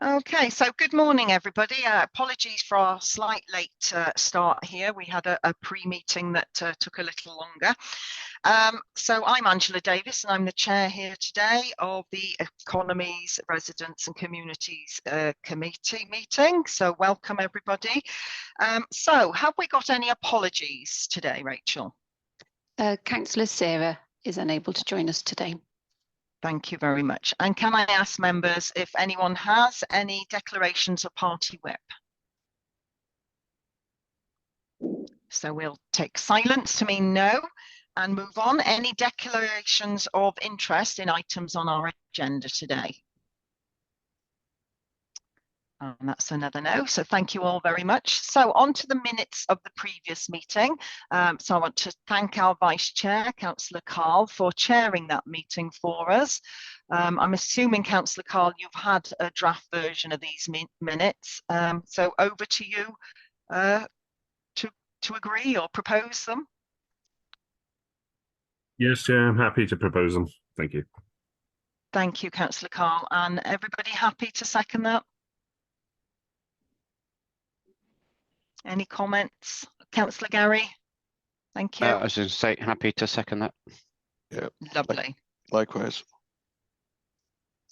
Okay, so good morning, everybody. Apologies for our slight late start here. We had a pre-meeting that took a little longer. So I'm Angela Davis, and I'm the chair here today of the Economies, Residents and Communities Committee meeting. So welcome, everybody. So have we got any apologies today, Rachel? Councillor Sarah is unable to join us today. Thank you very much. And can I ask members if anyone has any declarations of party whip? So we'll take silence to mean no and move on. Any declarations of interest in items on our agenda today? And that's another no. So thank you all very much. So on to the minutes of the previous meeting. So I want to thank our Vice Chair, Councillor Carl, for chairing that meeting for us. I'm assuming, Councillor Carl, you've had a draft version of these minutes. So over to you to agree or propose them. Yes, Chair, I'm happy to propose them. Thank you. Thank you, Councillor Carl. And everybody happy to second that? Any comments? Councillor Gary? Thank you. I was going to say, happy to second that. Yeah. Lovely. Likewise.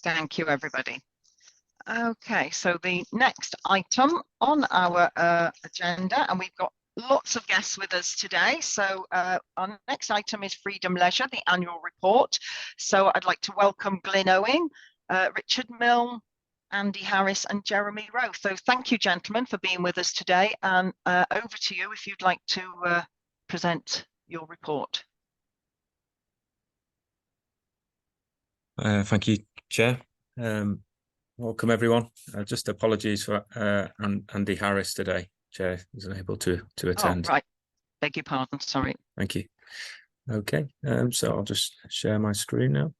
Thank you, everybody. Okay, so the next item on our agenda, and we've got lots of guests with us today. So our next item is Freedom Leisure, the annual report. So I'd like to welcome Glyn Owen, Richard Milne, Andy Harris and Jeremy Rowe. So thank you, gentlemen, for being with us today. And over to you if you'd like to present your report. Thank you, Chair. Welcome, everyone. Just apologies for Andy Harris today. Chair isn't able to attend. Oh, right. Beg your pardon. Sorry. Thank you. Okay, so I'll just share my screen now.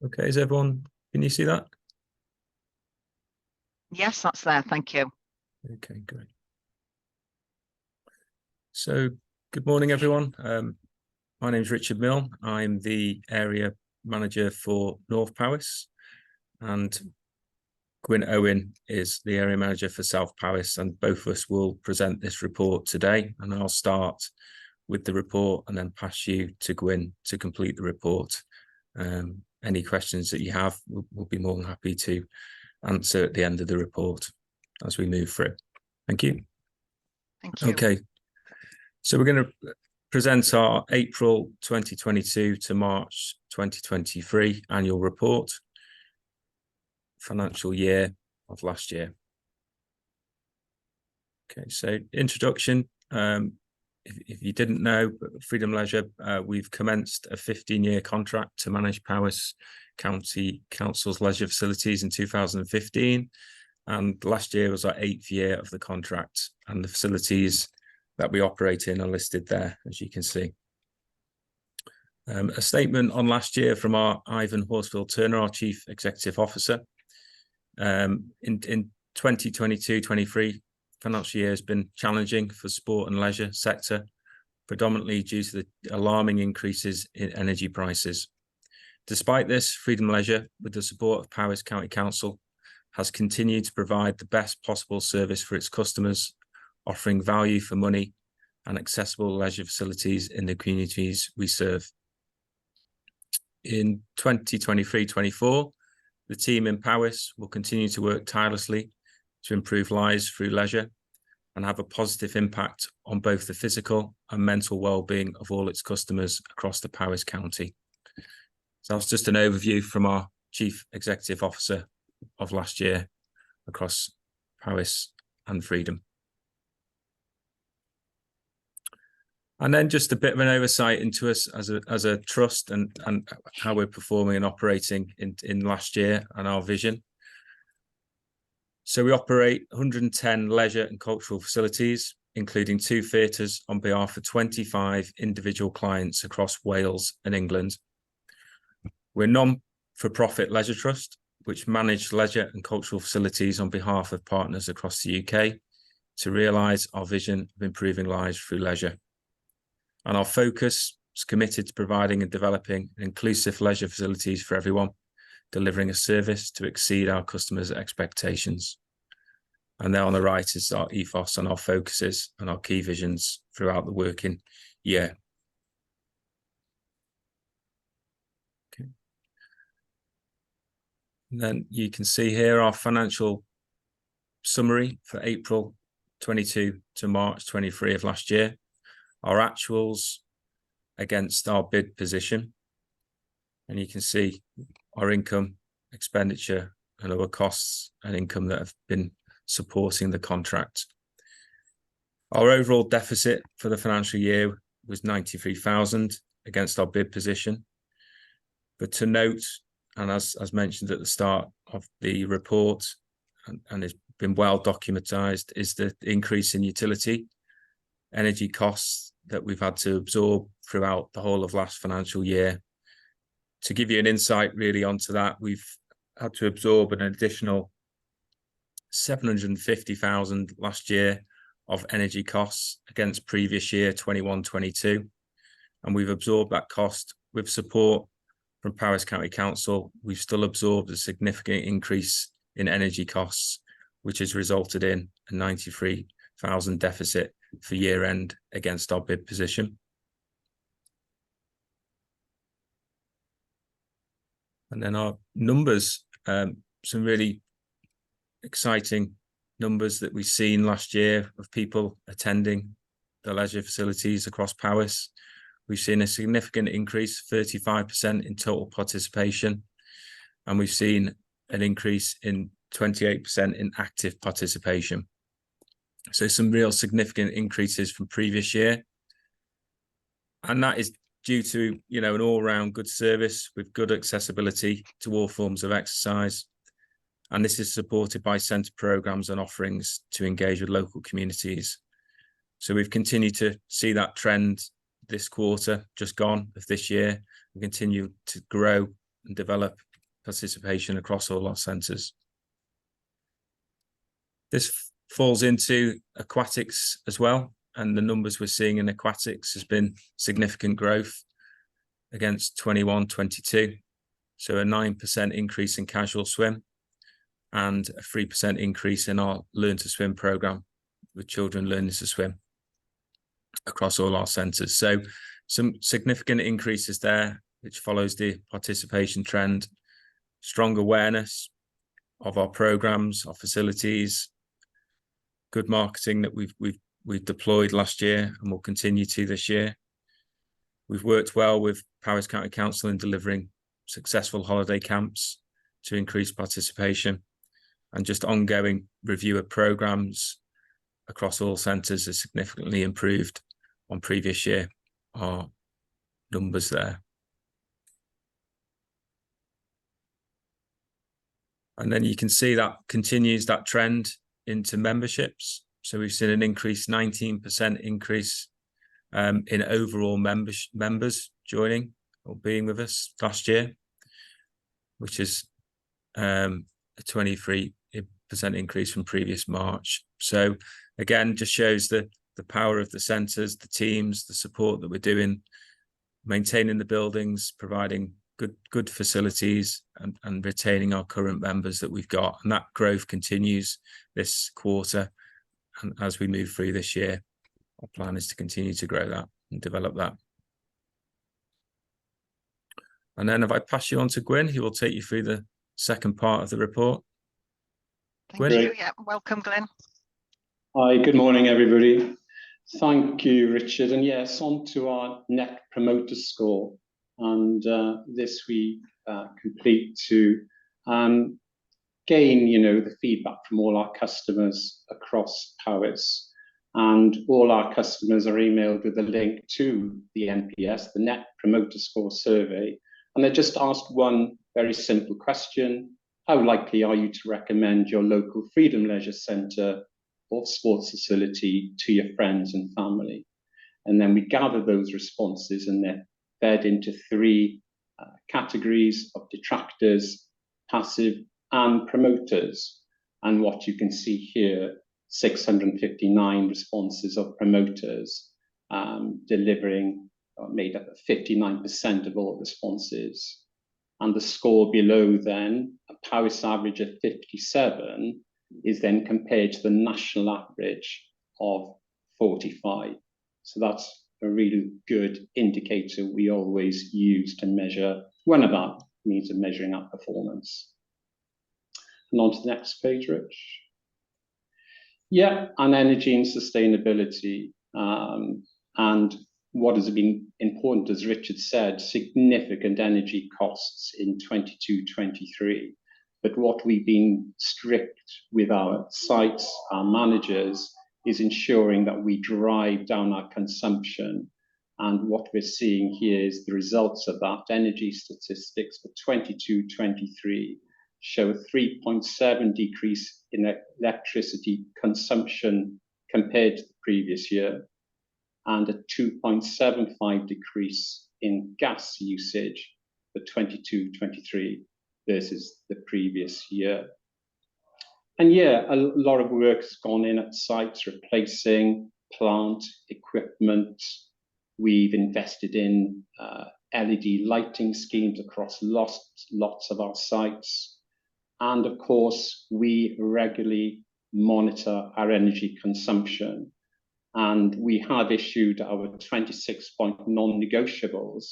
Okay, is everyone, can you see that? Yes, that's there. Thank you. Okay, great. So, good morning, everyone. My name is Richard Milne. I'm the area manager for North Powys, and Glyn Owen is the area manager for South Powys, and both of us will present this report today. And I'll start with the report and then pass you to Glyn to complete the report. Any questions that you have, we'll be more than happy to answer at the end of the report as we move through. Thank you. Thank you. Okay, so we're going to present our April 2022 to March 2023 annual report, financial year of last year. Okay, so introduction. If you didn't know, Freedom Leisure, we've commenced a 15-year contract to manage Powys County Council's leisure facilities in 2015, and last year was our 8th year of the contract, and the facilities that we operate in are listed there, as you can see. A statement on last year from our Ivan Horsfield-Turner, our Chief Executive Officer. In 2022-23, financial year has been challenging for sport and leisure sector, predominantly due to the alarming increases in energy prices. Despite this, Freedom Leisure, with the support of Powys County Council, has continued to provide the best possible service for its customers, offering value for money and accessible leisure facilities in the communities we serve. In 2023-24, the team in Powys will continue to work tirelessly to improve lives through leisure and have a positive impact on both the physical and mental well-being of all its customers across the Powys County. So that's just an overview from our Chief Executive Officer of last year across Powys and Freedom. And then just a bit of an oversight into us as a trust and how we're performing and operating in last year and our vision. So we operate 110 leisure and cultural facilities, including 2 theatres on behalf of 25 individual clients across Wales and England. We're a non-for-profit leisure trust, which manage leisure and cultural facilities on behalf of partners across the UK, to realise our vision of improving lives through leisure. And our focus is committed to providing and developing inclusive leisure facilities for everyone, delivering a service to exceed our customers' expectations. And there on the right is our ethos and our focuses and our key visions throughout the working year. Okay. And then you can see here our financial summary for April 22 to March 23 of last year. Our actuals against our bid position. And you can see our income, expenditure, and other costs and income that have been supporting the contract. Our overall deficit for the financial year was 93,000 against our bid position. But to note, and as mentioned at the start of the report, and it's been well documented, is the increase in utility energy costs that we've had to absorb throughout the whole of last financial year. To give you an insight really onto that, we've had to absorb an additional 750,000 last year of energy costs against previous year 21-22, and we've absorbed that cost with support from Powys County Council. We've still absorbed a significant increase in energy costs, which has resulted in a 93,000 deficit for year end against our bid position. And then our numbers, some really exciting numbers that we've seen last year of people attending the leisure facilities across Powys. We've seen a significant increase, 35% in total participation, and we've seen an increase in 28% in active participation. So some real significant increases from previous year. And that is due to, you know, an all-round good service with good accessibility to all forms of exercise. And this is supported by centre programmes and offerings to engage with local communities. So we've continued to see that trend this quarter, just gone, of this year. We continue to grow and develop participation across all our centres. This falls into aquatics as well, and the numbers we're seeing in aquatics has been significant growth against 21-22. So a 9% increase in casual swim and a 3% increase in our Learn to Swim programme with children learning to swim across all our centres. So some significant increases there, which follows the participation trend, strong awareness of our programmes, our facilities, good marketing that we've deployed last year and will continue to this year. We've worked well with Powys County Council in delivering successful holiday camps to increase participation, and just ongoing review of programmes across all centres has significantly improved on previous year, our numbers there. And then you can see that continues that trend into memberships. So we've seen an increase, 19% increase in overall members joining or being with us last year, which is a 23% increase from previous March. So again, just shows the power of the centres, the teams, the support that we're doing, maintaining the buildings, providing good facilities, and retaining our current members that we've got. And that growth continues this quarter. And as we move through this year, our plan is to continue to grow that and develop that. And then if I pass you on to Gwyn, he will take you through the second part of the report. Thank you. Yeah, welcome, Glenn. Hi, good morning, everybody. Thank you, Richard. And yes, on to our Net Promoter Score. And this we complete to gain, the feedback from all our customers across Powys. And all our customers are emailed with a link to the NPS, the Net Promoter Score survey. And they're just asked one very simple question: how likely are you to recommend your local Freedom Leisure Centre or sports facility to your friends and family? And then we gather those responses, and they're fed into three categories of detractors, passive, and promoters. And what you can see here, 659 responses of promoters, delivering, made up of 59% of all responses. And the score below then, a Powys average of 57, is then compared to the national average of 45. So that's a really good indicator we always use to measure one of our means of measuring our performance. And on to the next page, Rich. Yeah, on energy and sustainability. And what has been important, as Richard said, significant energy costs in 22-23. But what we've been strict with our sites, our managers, is ensuring that we drive down our consumption. And what we're seeing here is the results of that. Energy statistics for 22-23 show a 3.7 decrease in electricity consumption compared to the previous year, and a 2.75 decrease in gas usage for 22-23 versus the previous year. And yeah, a lot of work's gone in at sites, replacing plant equipment. We've invested in LED lighting schemes across lots of our sites. And of course, we regularly monitor our energy consumption. And we have issued our 26-point non-negotiables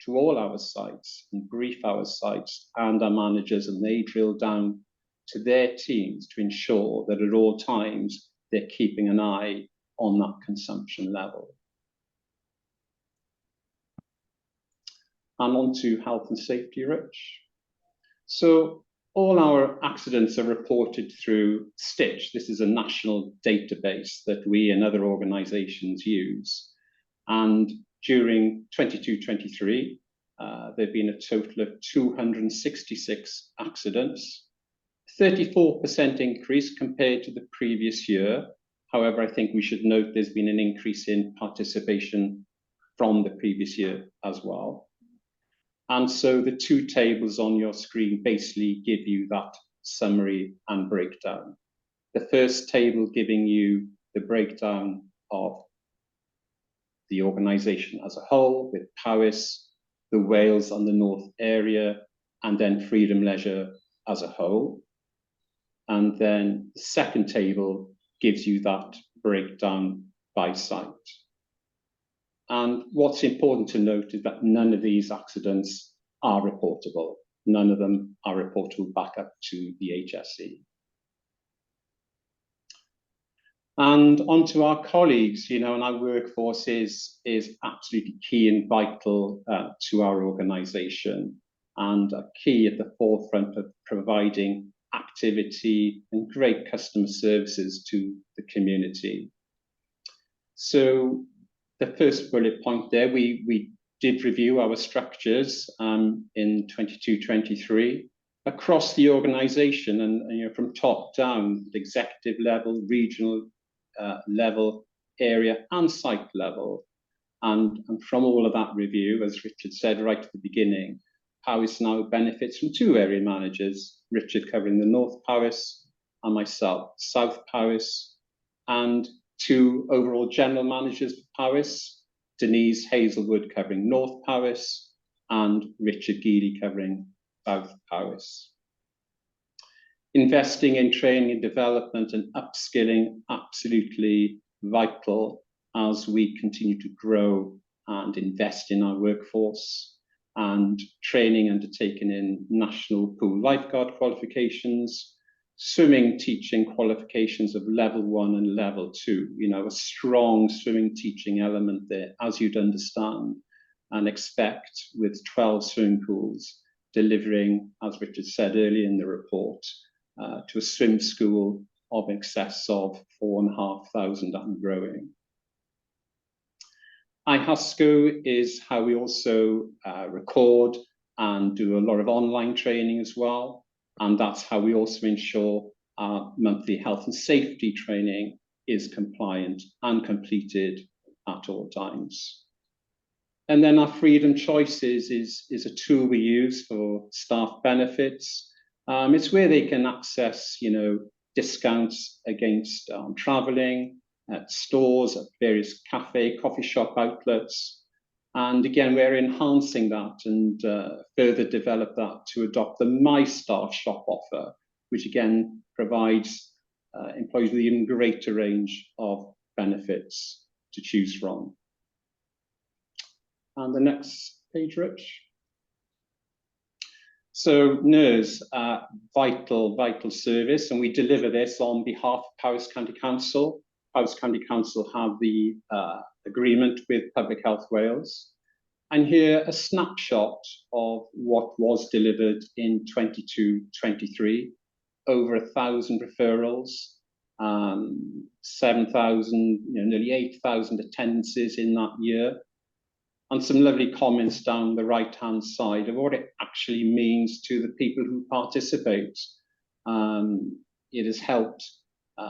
to all our sites and brief our sites and our managers, and they drill down to their teams to ensure that at all times they're keeping an eye on that consumption level. And on to health and safety, Rich. So all our accidents are reported through Stitch. This is a national database that we and other organisations use. And during 22-23, there have been a total of 266 accidents, 34% increase compared to the previous year. However, I think we should note there's been an increase in participation from the previous year as well. And so the two tables on your screen basically give you that summary and breakdown. The first table giving you the breakdown of the organisation as a whole, with Powys, the Wales and the North area, and then Freedom Leisure as a whole. And then the second table gives you that breakdown by site. And what's important to note is that none of these accidents are reportable. None of them are reportable back up to the HSE. And onto our colleagues, and our workforce is absolutely key and vital to our organisation, and a key at the forefront of providing activity and great customer services to the community. So the first bullet point there, we did review our structures in 22-23 across the organisation, and from top down, at executive level, regional level, area and site level. And from all of that review, as Richard said right at the beginning, Powys now benefits from two area managers, Richard covering the North Powys and myself, South Powys, and two overall general managers for Powys, Denise Hazelwood covering North Powys and Richard Geely covering South Powys. Investing in training and development and upskilling, absolutely vital as we continue to grow and invest in our workforce, and training undertaken in national pool lifeguard qualifications, swimming teaching qualifications of level 1 and level 2, a strong swimming teaching element there, as you'd understand and expect, with 12 swimming pools delivering, as Richard said earlier in the report, to a swim school of excess of 4,500 and growing. iHasco is how we also record and do a lot of online training as well. And that's how we also ensure our monthly health and safety training is compliant and completed at all times. And then our Freedom Choices is a tool we use for staff benefits. It's where they can access, discounts against travelling, at stores, at various coffee shop outlets. And again, we're enhancing that and further develop that to adopt the My Staff Shop offer, which again provides employees with an even greater range of benefits to choose from. And the next page, Rich. So NERS, vital service, and we deliver this on behalf of Powys County Council. Powys County Council have the agreement with Public Health Wales. And here a snapshot of what was delivered in 22-23, over 1,000 referrals, 7,000, nearly 8,000 attendances in that year, and some lovely comments down the right-hand side of what it actually means to the people who participate. It has helped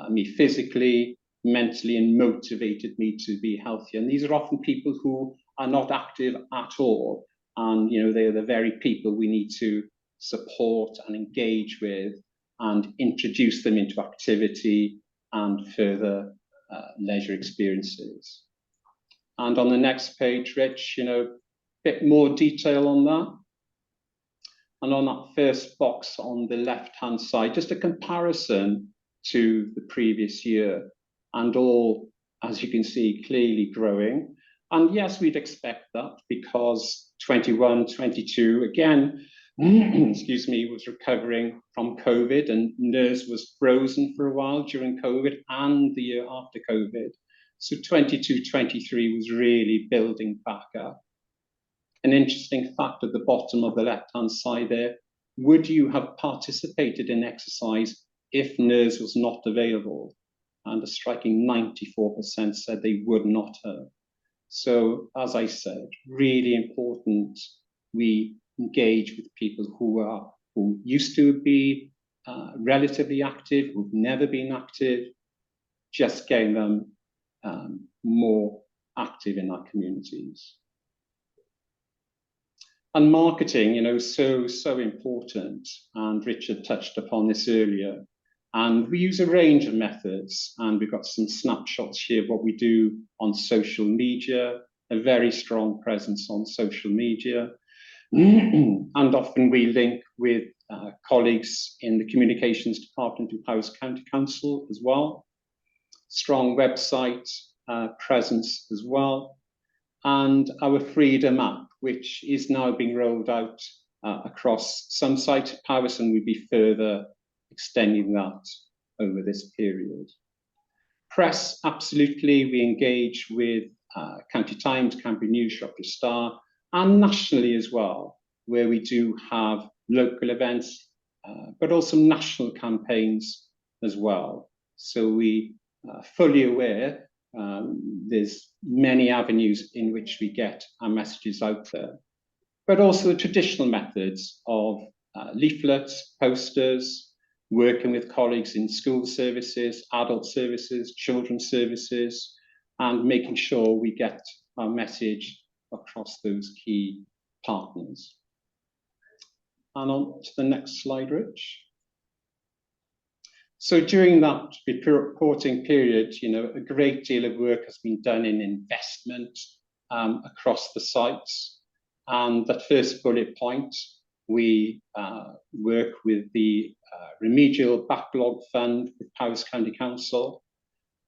me physically, mentally, and motivated me to be healthier. And these are often people who are not active at all. And they're the very people we need to support and engage with and introduce them into activity and further leisure experiences. And on the next page, Rich, a bit more detail on that. And on that first box on the left-hand side, just a comparison to the previous year, and all, as you can see, clearly growing. And yes, we'd expect that because 21-22, again, excuse me, was recovering from COVID, and NERS was frozen for a while during COVID and the year after COVID. So 22-23 was really building back up. An interesting fact at the bottom of the left-hand side there, would you have participated in exercise if NERS was not available? And a striking 94% said they would not have. So, as I said, really important we engage with people who used to be relatively active, who've never been active, just getting them more active in our communities. And marketing, so important, and Richard touched upon this earlier. And we use a range of methods, and we've got some snapshots here of what we do on social media, a very strong presence on social media. And often we link with colleagues in the communications department of Powys County Council as well. Strong website presence as well. And our Freedom app, which is now being rolled out across some sites of Powys, and we'll be further extending that over this period. Press, absolutely, we engage with County Times, Cambrian News, Shropshire Star, and nationally as well, where we do have local events, but also national campaigns as well. So we are fully aware there's many avenues in which we get our messages out there, but also the traditional methods of leaflets, posters, working with colleagues in school services, adult services, children's services, and making sure we get our message across those key partners. And on to the next slide, Rich. So during that reporting period, a great deal of work has been done in investment across the sites. And that first bullet point, we work with the Remedial Backlog Fund with Powys County Council.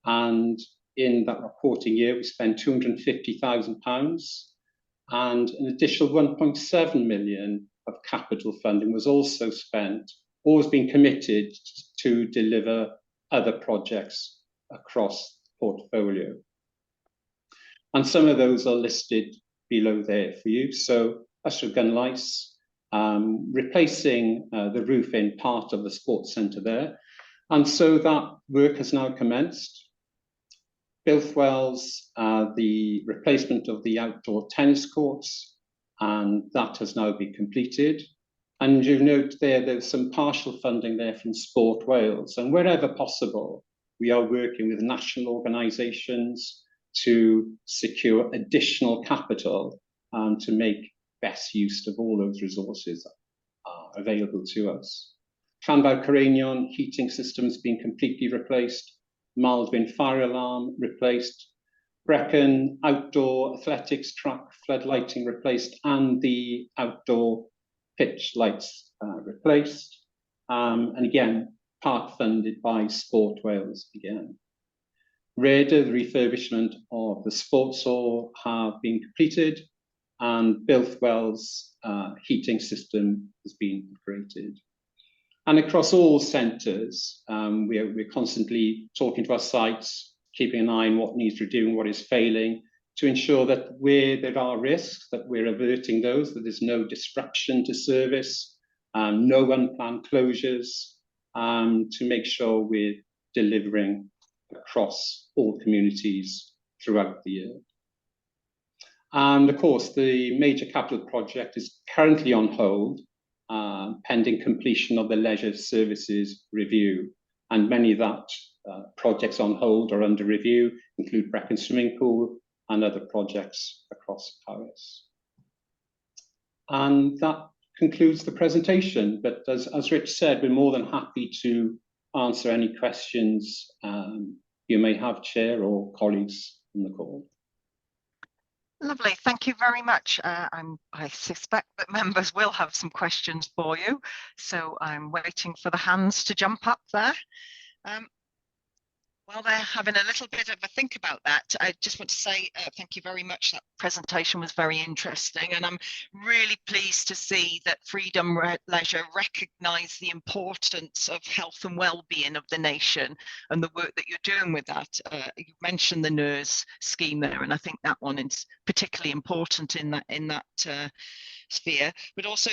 And in that reporting year, we spent £250,000, and an additional 1.7 million of capital funding was also spent, always been committed to deliver other projects across the portfolio. And some of those are listed below there for you. So Usher Gun Lice, replacing the roof in part of the sports centre there. And so that work has now commenced. Bilthwells, the replacement of the outdoor tennis courts, and that has now been completed. And you note there's some partial funding there from Sport Wales. And wherever possible, we are working with national organisations to secure additional capital to make best use of all those resources that are available to us. Llanfair Coranion heating system's been completely replaced. Maldwyn fire alarm replaced. Brecon outdoor athletics track floodlighting replaced, and the outdoor pitch lights replaced. And again, part funded by Sport Wales again. Rhaeadr, the refurbishment of the sports hall have been completed, and Bilthwell's heating system has been upgraded. And across all centres, we're constantly talking to our sites, keeping an eye on what needs redoing, what is failing, to ensure that where there are risks, that we're averting those, that there's no disruption to service, no unplanned closures, to make sure we're delivering across all communities throughout the year. And of course, the major capital project is currently on hold, pending completion of the leisure services review. And many of that projects on hold or under review include Brecon Swimming Pool and other projects across Powys. And that concludes the presentation. But as Rich said, we're more than happy to answer any questions you may have, Chair or colleagues on the call. Lovely, thank you very much. I suspect that members will have some questions for you, so I'm waiting for the hands to jump up there. While they're having a little bit of a think about that, I just want to say thank you very much. That presentation was very interesting, and I'm really pleased to see that Freedom Leisure recognise the importance of health and well-being of the nation and the work that you're doing with that. You mentioned the NERS scheme there, and I think that one is particularly important in that sphere, but also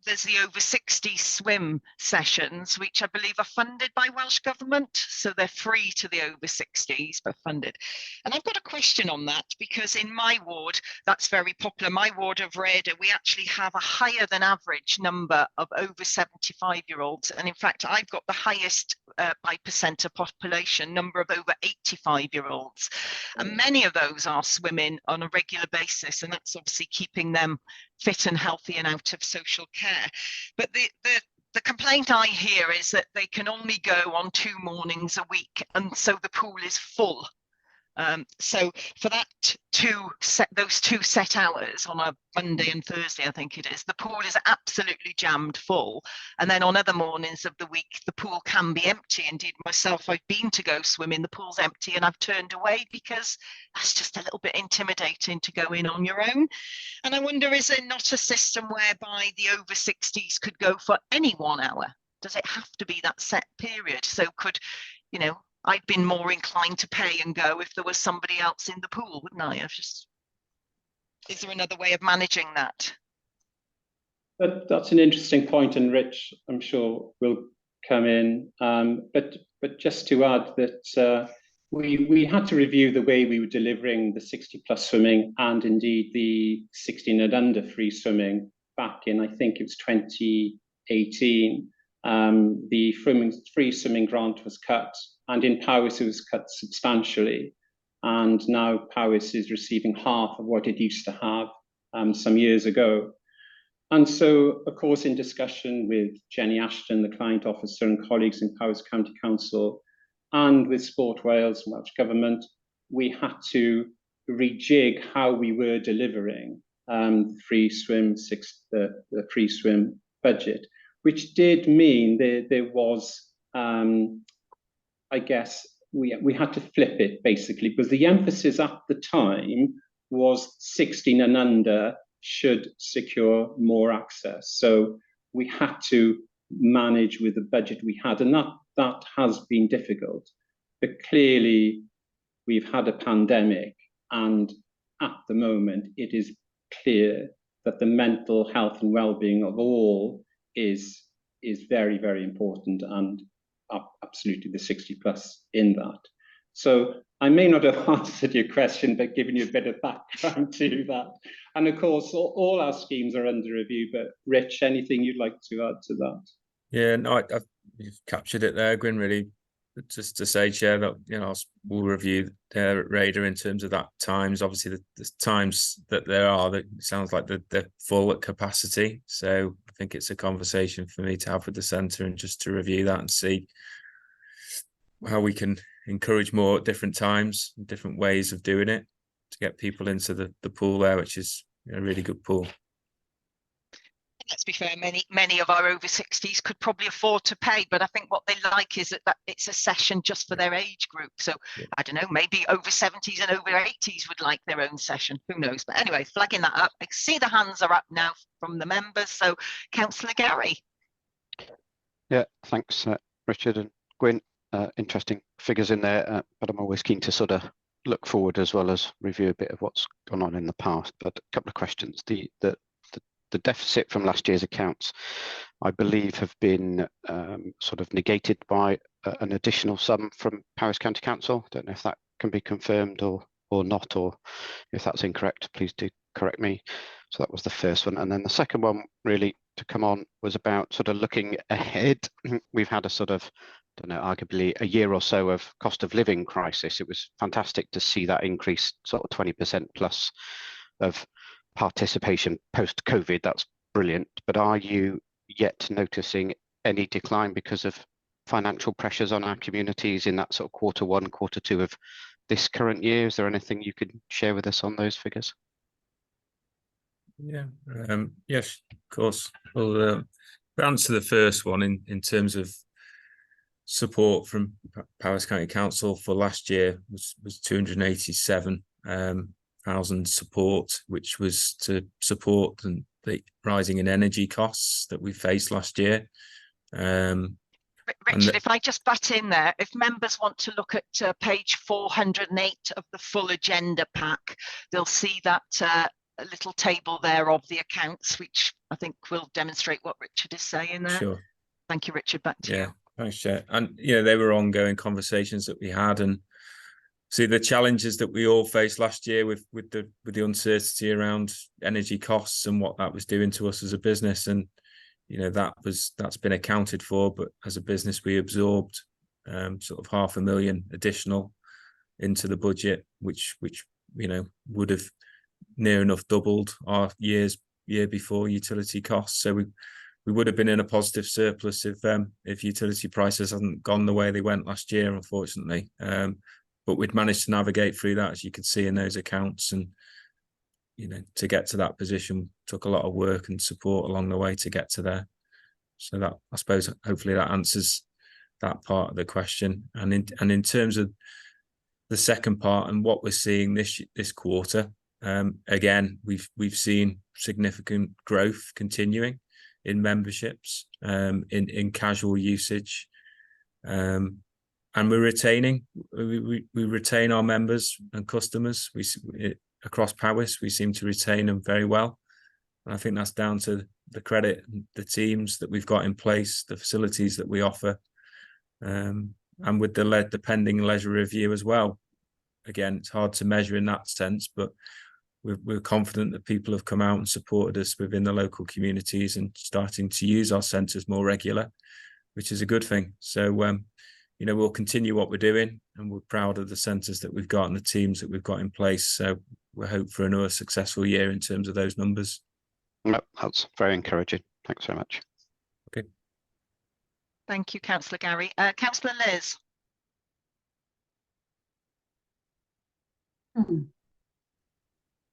there's the over 60 swim sessions, which I believe are funded by Welsh Government, so they're free to the over 60s but funded. And I've got a question on that, because in my ward that's very popular. My ward of Rhaeadr, we actually have a higher than average number of over 75-year-olds, and in fact I've got the highest by percent of population number of over 85-year-olds, and many of those are swimming on a regular basis, and that's obviously keeping them fit and healthy and out of social care. But the complaint I hear is that they can only go on 2 mornings a week, and so the pool is full. So for those two set hours on a Monday and Thursday, I think it is, the pool is absolutely jammed full. And then on other mornings of the week, the pool can be empty. Indeed, myself, I've been to go swimming, the pool's empty, and I've turned away because that's just a little bit intimidating to go in on your own. And I wonder, is there not a system whereby the over 60s could go for any 1 hour? Does it have to be that set period? So could, you know, I'd been more inclined to pay and go if there was somebody else in the pool, wouldn't I? Is there another way of managing that? That's an interesting point, and Rich, I'm sure, will come in. But just to add that we had to review the way we were delivering the 60+ swimming, and indeed the 16 and under free swimming back in, I think it was 2018. The free swimming grant was cut, and in Powys it was cut substantially, and now Powys is receiving half of what it used to have some years ago. And so, of course, in discussion with Jenny Ashton, the client officer, and colleagues in Powys County Council, and with Sport Wales and Welsh Government, we had to rejig how we were delivering the free swim budget, which did mean there was, I guess, we had to flip it basically, because the emphasis at the time was 16 and under should secure more access. So we had to manage with the budget we had, and that has been difficult. But clearly, we've had a pandemic, and at the moment, it is clear that the mental health and well-being of all is very, very important, and absolutely the 60+ in that. So I may not have answered your question, but given you a bit of background to that. And of course, all our schemes are under review, but Rich, anything you'd like to add to that? Yeah, no, you've captured it there, Gwyn, really just to say, Chair, that we'll review their radar in terms of that times. Obviously, the times that there are, that sounds like they're full at capacity. So I think it's a conversation for me to have with the centre and just to review that and see how we can encourage more at different times, different ways of doing it to get people into the pool there, which is a really good pool. Let's be fair, many of our over 60s could probably afford to pay, but I think what they like is that it's a session just for their age group. So yeah. I don't know, maybe over 70s and over 80s would like their own session. Who knows? But anyway, flagging that up. I see the hands are up now from the members. So Councillor Gary. Yeah, thanks, Richard and Gwyn. Interesting figures in there, but I'm always keen to sort of look forward as well as review a bit of what's gone on in the past. But a couple of questions. The deficit from last year's accounts, I believe, have been sort of negated by an additional sum from Powys County Council. Don't know if that can be confirmed or not, or if that's incorrect, please do correct me. So that was the first one. And then the second one really to come on was about sort of looking ahead. We've had a sort of, I don't know, arguably a year or so of cost of living crisis. It was fantastic to see that increase, sort of 20% plus of participation post-COVID. That's brilliant. But are you yet noticing any decline because of financial pressures on our communities in that sort of quarter one, quarter two of this current year? Is there anything you could share with us on those figures? Yeah, yes, of course. Well, to answer the first one in terms of support from Powys County Council for last year was 287,000 support, which was to support the rising in energy costs that we faced last year. Richard, if I just butt in there, if members want to look at page 408 of the full agenda pack, they'll see that a little table there of the accounts, which I think will demonstrate what Richard is saying there. Sure. Thank you, Richard. Back to you. Thanks, Chair. And they were ongoing conversations that we had, and see the challenges that we all faced last year with the uncertainty around energy costs and what that was doing to us as a business. And that's been accounted for, but as a business we absorbed sort of 500,000 additional into the budget, which would have near enough doubled our year before utility costs. So we would have been in a positive surplus if utility prices hadn't gone the way they went last year, unfortunately. But we'd managed to navigate through that, as you could see in those accounts, and to get to that position took a lot of work and support along the way to get to there. So that, I suppose, hopefully that answers that part of the question. And in terms of the second part and what we're seeing this quarter, again, we've seen significant growth continuing in memberships, in casual usage, and we retain our members and customers. Across Powys, we seem to retain them very well, and I think that's down to the credit, the teams that we've got in place, the facilities that we offer, and with the pending leisure review as well. Again, it's hard to measure in that sense, but we're confident that people have come out and supported us within the local communities and starting to use our centres more regular, which is a good thing. So, we'll continue what we're doing, and we're proud of the centres that we've got and the teams that we've got in place. So we hope for another successful year in terms of those numbers. No, that's very encouraging. Thanks very much. Okay. Thank you, Councillor Gary. Councillor Liz.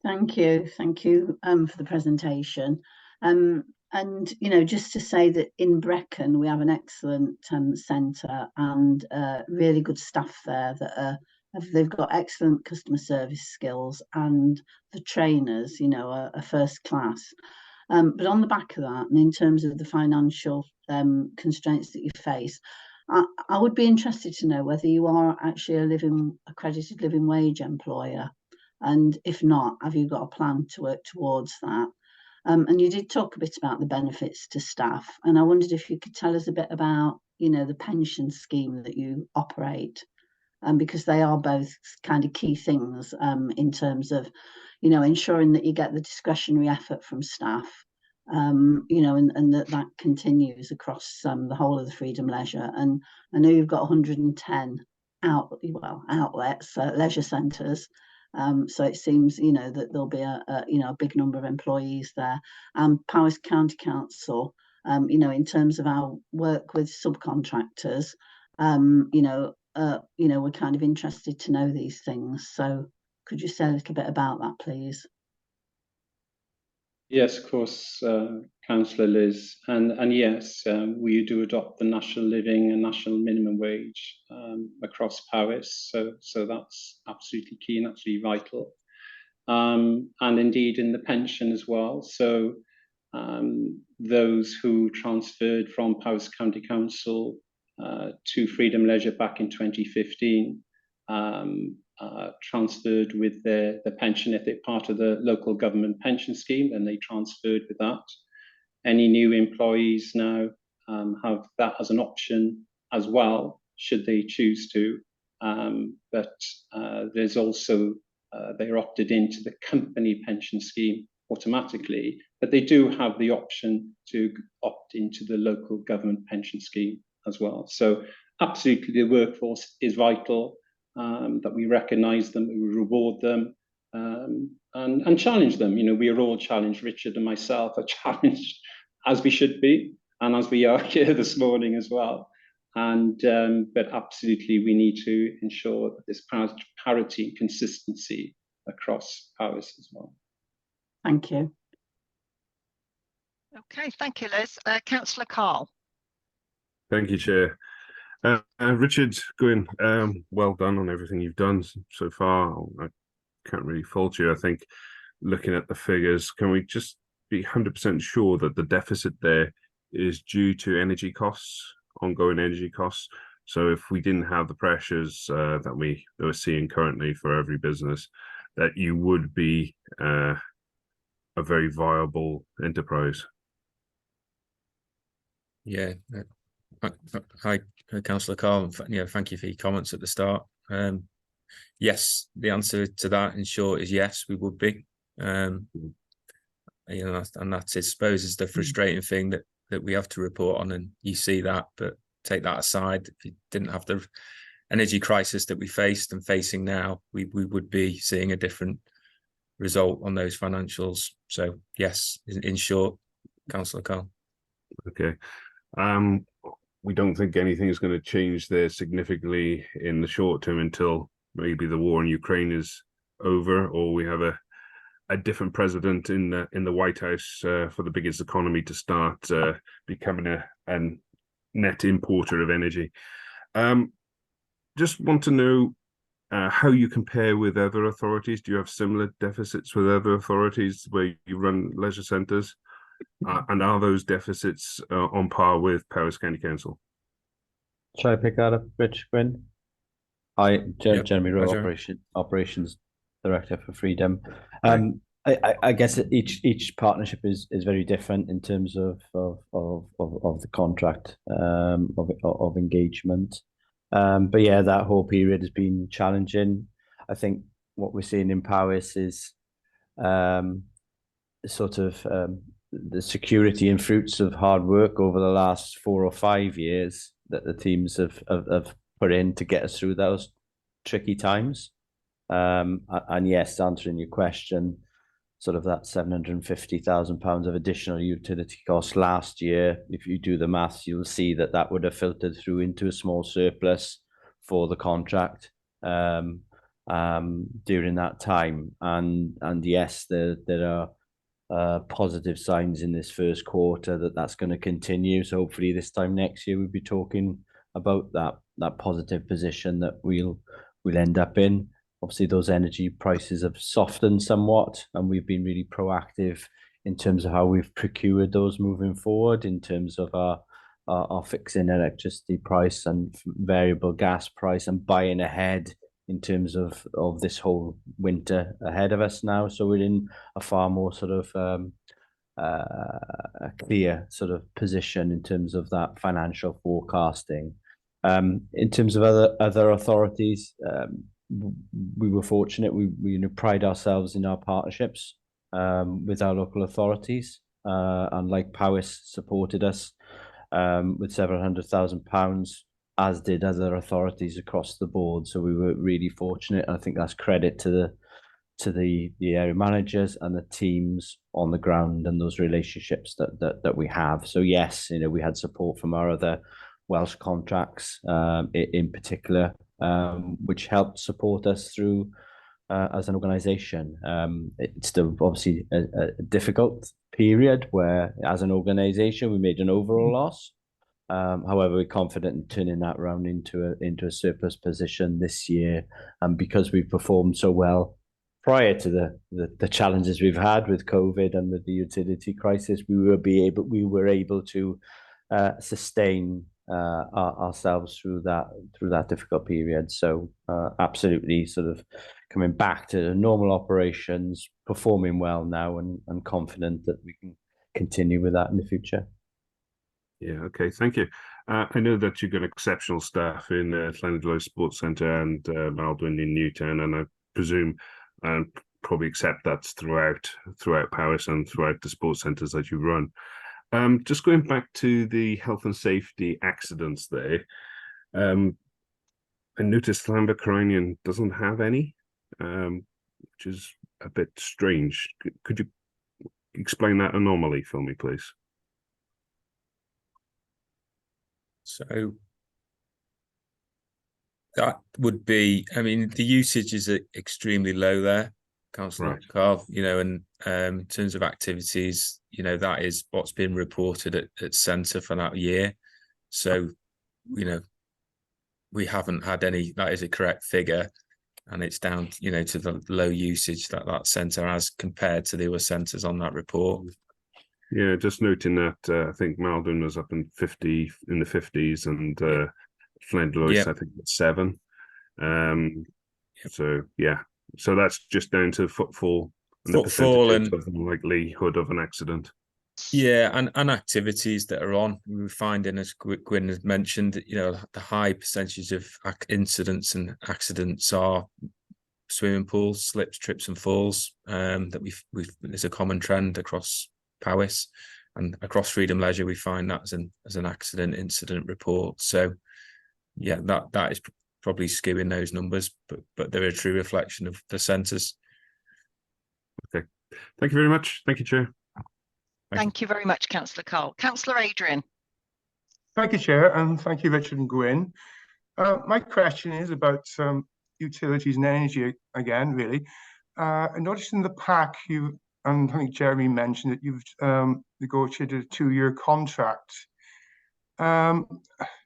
Thank you for the presentation. And just to say that in Brecon we have an excellent centre and really good staff there that they've got excellent customer service skills, and the trainers are first class. But on the back of that, and in terms of the financial constraints that you face, I would be interested to know whether you are actually a accredited living wage employer, and if not, have you got a plan to work towards that? And you did talk a bit about the benefits to staff, and I wondered if you could tell us a bit about the pension scheme that you operate, because they are both kind of key things in terms of ensuring that you get the discretionary effort from staff, you know, and that continues across the whole of the Freedom Leisure. And I know you've got 110 outlets, leisure centres. So it seems, you know, that there'll be a big number of employees there. Powys County Council, you know, in terms of our work with subcontractors, you know, we're kind of interested to know these things. So could you say a little bit about that, please? Yes, of course, Councillor Liz, and yes, we do adopt the national living and national minimum wage across Powys, so that's absolutely key and absolutely vital, and indeed in the pension as well. So those who transferred from Powys County Council to Freedom Leisure back in 2015 transferred with their pension if they're part of the local government pension scheme, and they transferred with that. Any new employees now have that as an option as well, should they choose to. But there's also, they're opted into the company pension scheme automatically, but they do have the option to opt into the local government pension scheme as well. So absolutely the workforce is vital. That we recognise them, we reward them, and challenge them. You know, we are all challenged. Richard and myself are challenged, as we should be, and as we are here this morning as well. And but absolutely, we need to ensure that there's parity and consistency across Powys as well. Thank you. Okay, thank you, Liz. Councillor Carl. Thank you, Chair. Richard, Gwyn, well done on everything you've done so far. I can't really fault you. I think looking at the figures, can we just be 100% sure that the deficit there is due to energy costs, ongoing energy costs? So if we didn't have the pressures that we're seeing currently for every business, that you would be a very viable enterprise. Yeah. Hi, Councillor Carl. Thank you for your comments at the start. Yes, the answer to that, in short, is yes, we would be. And that, I suppose, is the frustrating thing that we have to report on, and you see that. But take that aside, if you didn't have the energy crisis that we faced and facing now, we would be seeing a different result on those financials. So yes, in short, Councillor Carl. Okay. We don't think anything is going to change there significantly in the short term until maybe the war in Ukraine is over, or we have a different president in the White House for the biggest economy to start becoming a net importer of energy. Just want to know how you compare with other authorities. Do you have similar deficits with other authorities where you run leisure centres? And are those deficits on par with Powys County Council? Shall I pick that up, Rich, Gwyn? Jeremy Rowe, Operations Director for Freedom. I guess each partnership is very different in terms of the contract of engagement. But yeah, that whole period has been challenging. I think what we're seeing in Powys is sort of the security and fruits of hard work over the last 4 or 5 years that the teams have put in to get us through those tricky times. And yes, answering your question, sort of that £750,000 of additional utility costs last year, if you do the maths, you'll see that would have filtered through into a small surplus for the contract during that time. And yes, there are positive signs in this first quarter that's going to continue. So hopefully this time next year we'll be talking about that positive position that we'll end up in. Obviously those energy prices have softened somewhat, and we've been really proactive in terms of how we've procured those moving forward, in terms of our fixing electricity price and variable gas price, and buying ahead in terms of this whole winter ahead of us now. So we're in a far more sort of a clear sort of position in terms of that financial forecasting. In terms of other authorities, we were fortunate. We pride ourselves in our partnerships with our local authorities. and like Powys supported us with several £100,000, as did other authorities across the board. So we were really fortunate. I think that's credit to the area managers and the teams on the ground and those relationships that we have. So yes, we had support from our other Welsh contracts in particular, which helped support us through as an organisation. It's still obviously a difficult period where, as an organisation, we made an overall loss. However, we're confident in turning that around into a surplus position this year, and because we've performed so well prior to the challenges we've had with COVID and with the utility crisis, we were able to sustain ourselves through that difficult period. So absolutely, sort of coming back to normal operations, performing well now, and confident that we can continue with that in the future. Yeah, okay, thank you. I know that you've got exceptional staff in Llanidloes Sports Centre and Maldwyn in Newtown, and I presume and probably accept that's throughout Powys and throughout the sports centres that you run. Just going back to the health and safety accidents there, I noticed Llanfairpwllgwyngyllgogerychwr doesn't have any, which is a bit strange. Could you explain that anomaly for me, please? So that would be, I mean, the usage is extremely low there, Councillor Right. Carl, and in terms of activities, that is what's been reported at centre for that year. So, we haven't had any, that is a correct figure, and it's down, to the low usage that centre has compared to the other centres on that report. Yeah, just noting that I think Maldon was up in the 50s, and Llanidloes, Yep. I think, at 7. So yeah, so that's just down to footfall and the percentages of the likelihood of an accident. Yeah, and activities that are on. We're finding, as Gwyn has mentioned, the high percentage of incidents and accidents are swimming pools, slips, trips, and falls. That we've there's a common trend across Powys and across Freedom Leisure. We find that as an accident incident report. So yeah, that is probably skewing those numbers, but they're a true reflection of the centres. Okay, thank you very much. Thank you, Chair. Thank you very much, Councillor Carl. Councillor Adrian. Thank you, Chair, and thank you, Richard and Gwyn. My question is about utilities and energy again, really. I noticed in the pack and I think Jeremy mentioned that you've negotiated a 2-year contract. It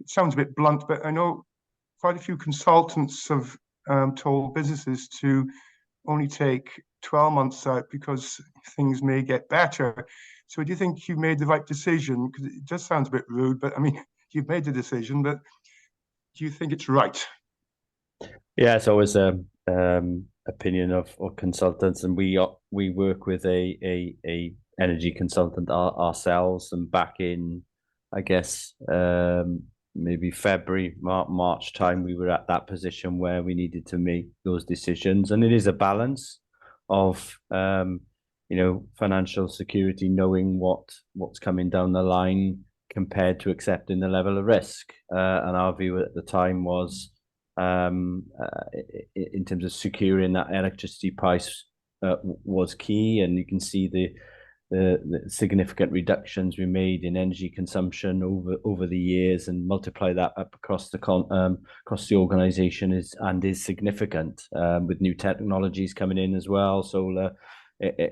sounds a bit blunt, but I know quite a few consultants have told businesses to only take 12 months out because things may get better. So do you think you made the right decision? Because it just sounds a bit rude, but I mean, you've made the decision, but do you think it's right? Yeah, it's always opinion of consultants, and we work with a energy consultant ourselves, and back in, I guess, maybe February, March time, we were at that position where we needed to make those decisions, and it is a balance of financial security, knowing what's coming down the line compared to accepting the level of risk, and our view at the time was, in terms of securing that electricity price was key, and you can see the significant reductions we made in energy consumption over the years, and multiply that up across the organisation is significant, with new technologies coming in as well, solar,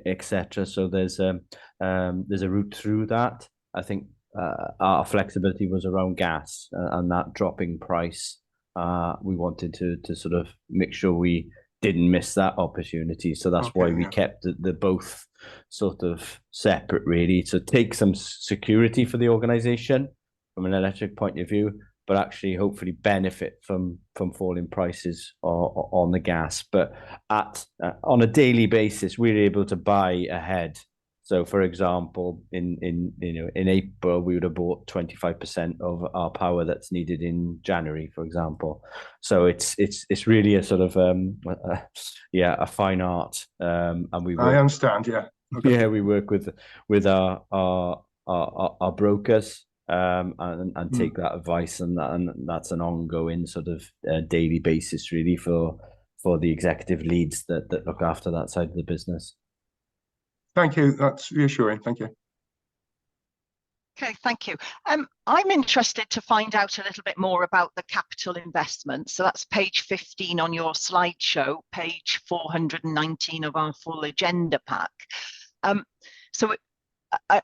etc. So there's a route through that. I think our flexibility was around gas, and that dropping price. We wanted to sort of make sure we didn't miss that opportunity. So that's why we kept the both sort of separate, really, to take some security for the organisation from an electric point of view, but actually hopefully benefit from falling prices on the gas. But on a daily basis, we're able to buy ahead. So, for example, in April, we would have bought 25% of our power that's needed in January, for example. So it's really a sort of a fine art, and we. I understand, yeah. Okay. Yeah, we work with our brokers and take that advice, and that's an ongoing sort of daily basis really for the executive leads that look after that side of the business. Thank you. That's reassuring. Thank you. Okay, thank you. I'm interested to find out a little bit more about the capital investment. So that's page 15 on your slideshow, page 419 of our full agenda pack. So I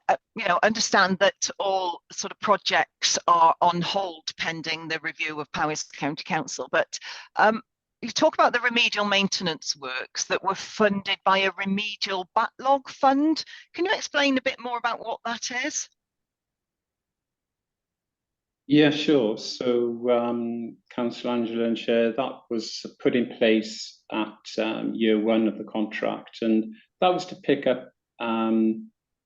understand that all sort of projects are on hold pending the review of Powys County Council, but you talk about the remedial maintenance works that were funded by a remedial backlog fund. Can you explain a bit more about what that is? Yeah, sure. So, Councillor Angela and Chair, that was put in place at year one of the contract, and that was to pick up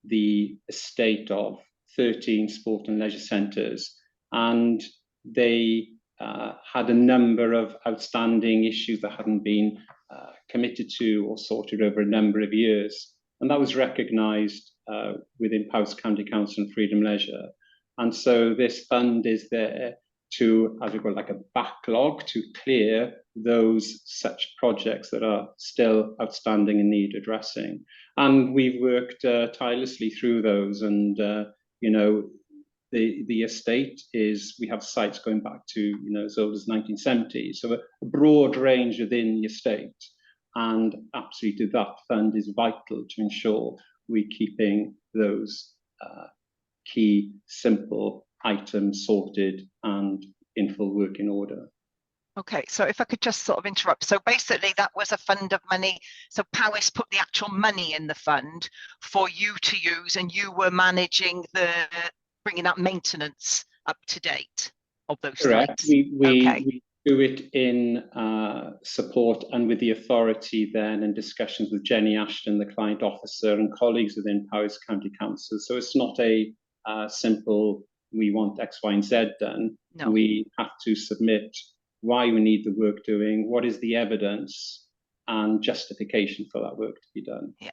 the estate of 13 sport and leisure centres, and they had a number of outstanding issues that hadn't been committed to or sorted over a number of years, and that was recognised within Powys County Council and Freedom Leisure. And so this fund is there to, as we call it, like a backlog, to clear those such projects that are still outstanding and need addressing. And we've worked tirelessly through those. And you know, the estate is, we have sites going back to as old as 1970. So a broad range within the estate. And absolutely, that fund is vital to ensure we're keeping those key, simple items sorted and in full working order. Okay, so if I could just sort of interrupt. So basically that was a fund of money. So Powys put the actual money in the fund for you to use, and you were managing bringing that maintenance up to date of those Correct. sites. We do it in support and with the authority then, and discussions with Jenny Ashton, the client officer, and colleagues within Powys County Council. So it's not a simple, we want X, Y, and Z done. No. We have to submit why we need the work doing, what is the evidence and justification for that work to be done. Yeah.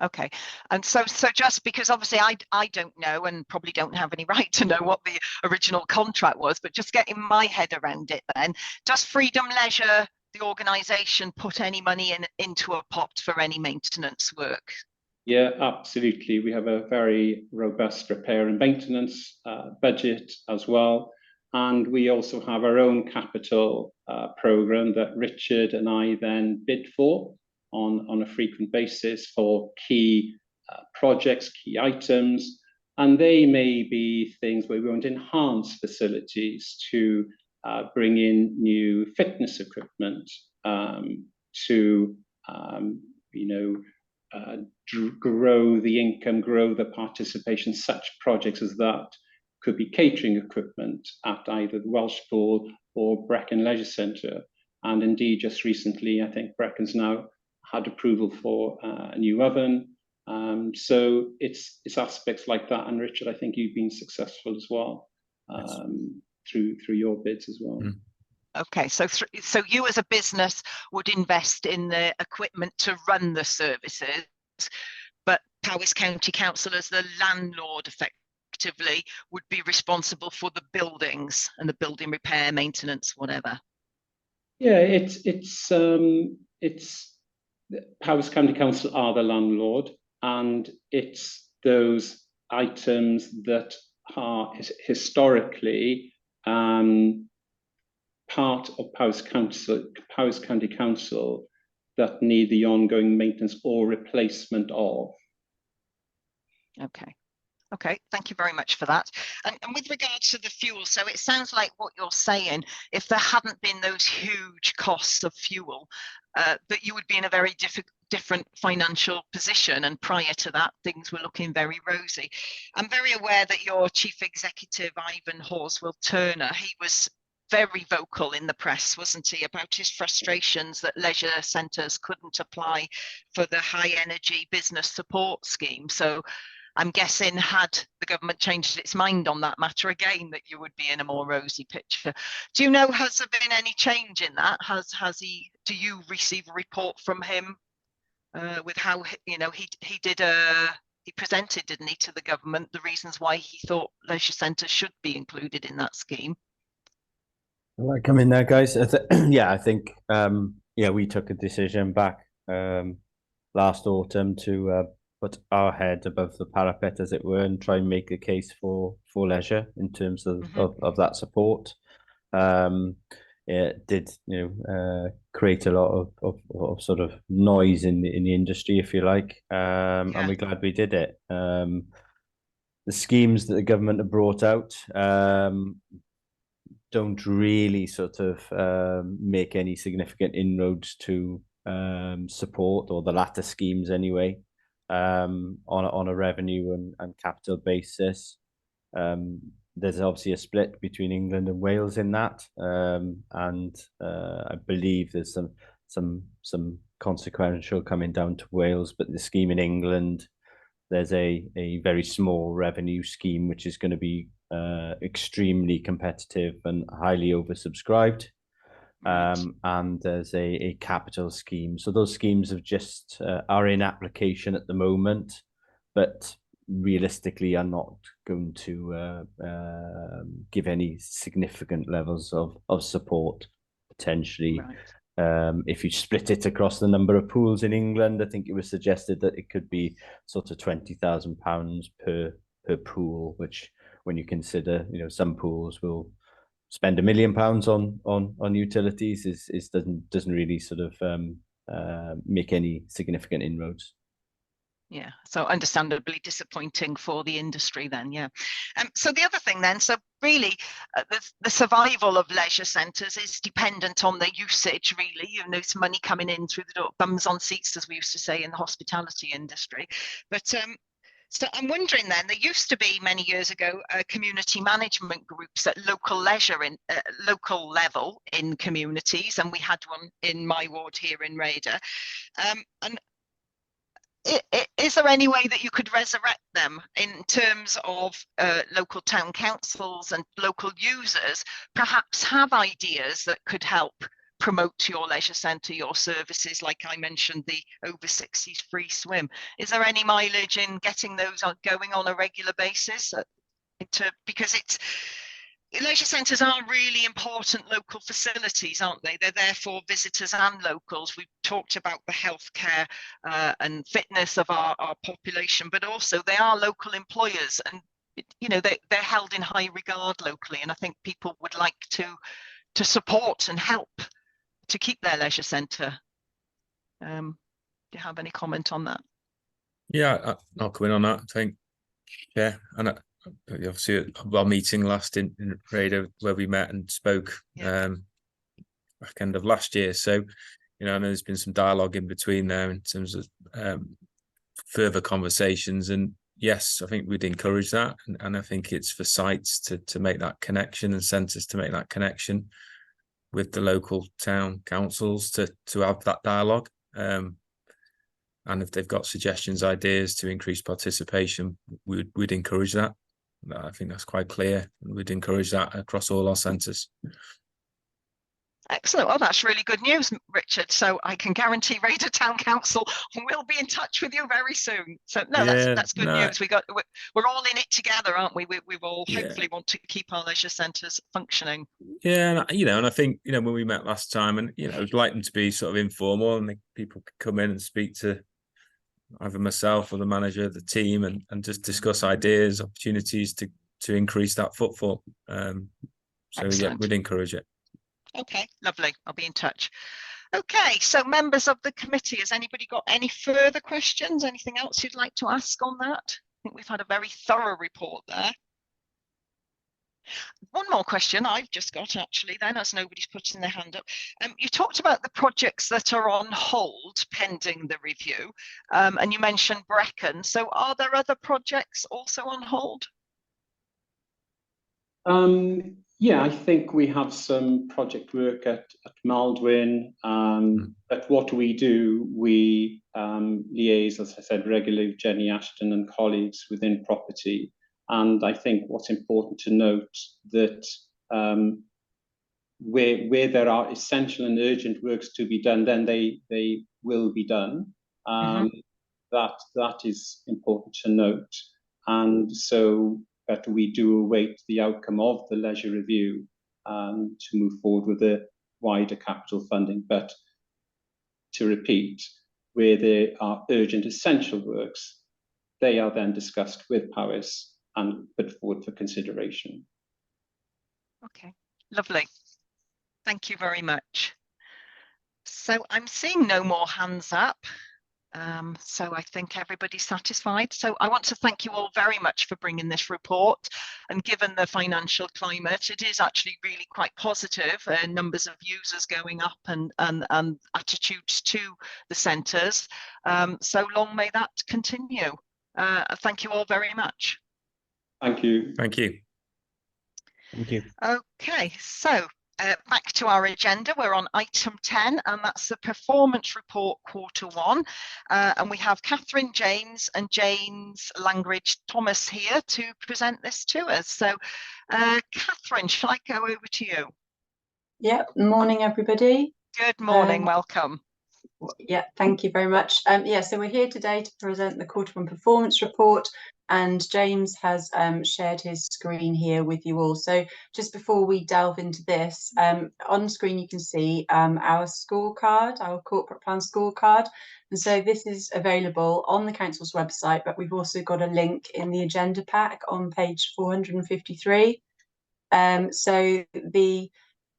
Okay. And so just because obviously I don't know, and probably don't have any right to know what the original contract was, but just getting my head around it then, does Freedom Leisure, the organisation, put any money into a pot for any maintenance work? Yeah, absolutely. We have a very robust repair and maintenance budget as well. And we also have our own capital programme that Richard and I then bid for on a frequent basis for key projects, key items. And they may be things where we want to enhance facilities to bring in new fitness equipment to, grow the income, grow the participation. Such projects as that could be catering equipment at either the Welsh Pool or Brecon Leisure Centre. And indeed, just recently, I think Brecon's now had approval for a new oven. So it's aspects like that. And Richard, I think you've been successful as well through your bids as well. Mm. Okay, so you as a business would invest in the equipment to run the services, but Powys County Council as the landlord effectively would be responsible for the buildings and the building repair, maintenance, whatever. Yeah, it's Powys County Council are the landlord, and it's those items that are historically part of Powys County Council that need the ongoing maintenance or replacement of. Okay, thank you very much for that. And with regards to the fuel, so it sounds like what you're saying, if there hadn't been those huge costs of fuel, that you would be in a very different financial position, and prior to that things were looking very rosy. I'm very aware that your chief executive, Ivan Horswell Turner, he was very vocal in the press, wasn't he, about his frustrations that leisure centres couldn't apply for the high energy business support scheme. So I'm guessing, had the government changed its mind on that matter again, that you would be in a more rosy picture. Do you know, has there been any change in that? Do you receive a report from him with how he presented, didn't he, to the government the reasons why he thought leisure centres should be included in that scheme. Well, I come in there, guys. I think we took a decision back last autumn to put our head above the parapet, as it were, and try and make a case for leisure in terms of of that support. It did create a lot of sort of noise in the industry, if you like, and we're glad we did it. The schemes that the government have brought out don't really sort of make any significant inroads to support, or the latter schemes anyway, on a revenue and capital basis. There's obviously a split between England and Wales in that, and I believe there's some consequential coming down to Wales, but the scheme in England, there's a very small revenue scheme which is going to be extremely competitive and highly oversubscribed. And there's a capital scheme. So those schemes have just are in application at the moment, but realistically are not going to give any significant levels of support potentially. If you split it across the number of pools in England, I think it was suggested that it could be sort of £20,000 per pool, which, when you consider, some pools will spend £1 million on utilities, doesn't really sort of make any significant inroads. Yeah, so understandably disappointing for the industry then, yeah. So the other thing then, so really the survival of leisure centres is dependent on the usage, really. It's money coming in through the door, bums on seats, as we used to say in the hospitality industry. But so I'm wondering then, there used to be many years ago community management groups at local local level in communities, and we had one in my ward here in Raider. And is there any way that you could resurrect them in terms of local town councils and local users perhaps have ideas that could help promote your leisure centre, your services, like I mentioned, the over 60s free swim? Is there any mileage in getting those going on a regular basis? Because leisure centres are really important local facilities, aren't they? They're there for visitors and locals. We've talked about the healthcare and fitness of our population, but also they are local employers, and they're held in high regard locally. And I think people would like to support and help to keep their leisure centre. Do you have any comment on that? Yeah, I'll come in on that, I think. Yeah, and obviously at our meeting last in Raider, where we met and spoke back end of last year. So, I know there's been some dialogue in between there in terms of further conversations. And yes, I think we'd encourage that. And I think it's for sites to make that connection, and centres to make that connection with the local town councils to have that dialogue. And if they've got suggestions, ideas to increase participation, we'd encourage that. I think that's quite clear. We'd encourage that across all our centres. Excellent. Well, that's really good news, Richard. So I can guarantee Raider Town Council will be in touch with you very soon. So no, that's good news. We're all in it together, aren't we? We all hopefully want to keep our leisure centres functioning. Yeah, and I think when we met last time, and I'd like them to be sort of informal, and people could come in and speak to either myself or the manager of the team, and just discuss ideas, opportunities to increase that footfall. So yeah, we'd encourage it. Okay, lovely. I'll be in touch. Okay, so members of the committee, has anybody got any further questions? Anything else you'd like to ask on that? I think we've had a very thorough report there. One more question I've just got, actually, then, as nobody's putting their hand up. You talked about the projects that are on hold pending the review, and you mentioned Brecon. So are there other projects also on hold? Yeah, I think we have some project work at Maldwyn. But what we do, we liaise, as I said, regularly with Jenny Ashton and colleagues within property. And I think what's important to note that where there are essential and urgent works to be done, then they will be done. That is important to note. And so that we do await the outcome of the leisure review to move forward with the wider capital funding. But to repeat, where there are urgent essential works, they are then discussed with Powys and put forward for consideration. Okay, lovely. Thank you very much. So I'm seeing no more hands up. So I think everybody's satisfied. So I want to thank you all very much for bringing this report. And given the financial climate, it is actually really quite positive. Numbers of users going up and attitudes to the centres. So long may that continue. Thank you all very much. Thank you. Thank you. Thank you. Okay, so back to our agenda. We're on item 10, and that's the performance report Q1. And we have Catherine James and James Langridge Thomas here to present this to us. So Catherine, shall I go over to you? Yeah, morning everybody. Good morning, welcome. Yeah, thank you very much. Yeah, so we're here today to present the Q1 performance report, and James has shared his screen here with you all. So just before we delve into this, on screen you can see our scorecard, our corporate plan scorecard. And so this is available on the council's website, but we've also got a link in the agenda pack on page 453. So the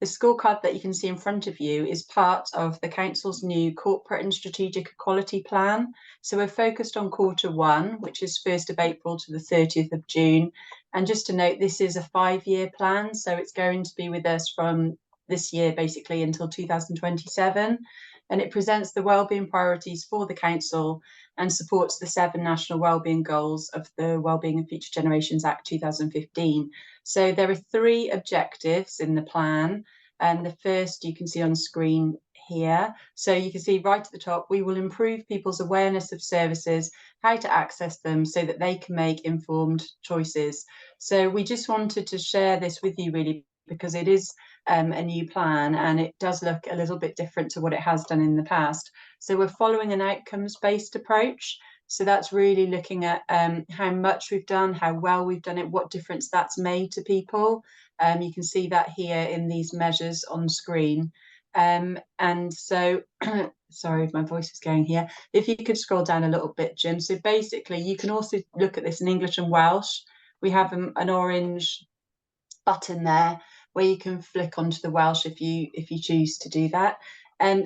scorecard that you can see in front of you is part of the council's new corporate and strategic equality plan. So we're focused on Q1, which is 1st of April to the 30th of June. And just to note, this is a 5-year plan. So it's going to be with us from this year, basically until 2027. And it presents the wellbeing priorities for the council and supports the 7 national wellbeing goals of the Wellbeing of Future Generations Act 2015. So there are 3 objectives in the plan, and the first you can see on screen here. So you can see right at the top, we will improve people's awareness of services, how to access them so that they can make informed choices. So we just wanted to share this with you really because it is a new plan and it does look a little bit different to what it has done in the past. So we're following an outcomes-based approach. So that's really looking at how much we've done, how well we've done it, what difference that's made to people. You can see that here in these measures on screen. And so, sorry if my voice is going here. If you could scroll down a little bit, Jim. So basically, you can also look at this in English and Welsh. We have an orange button there where you can flick onto the Welsh if you choose to do that.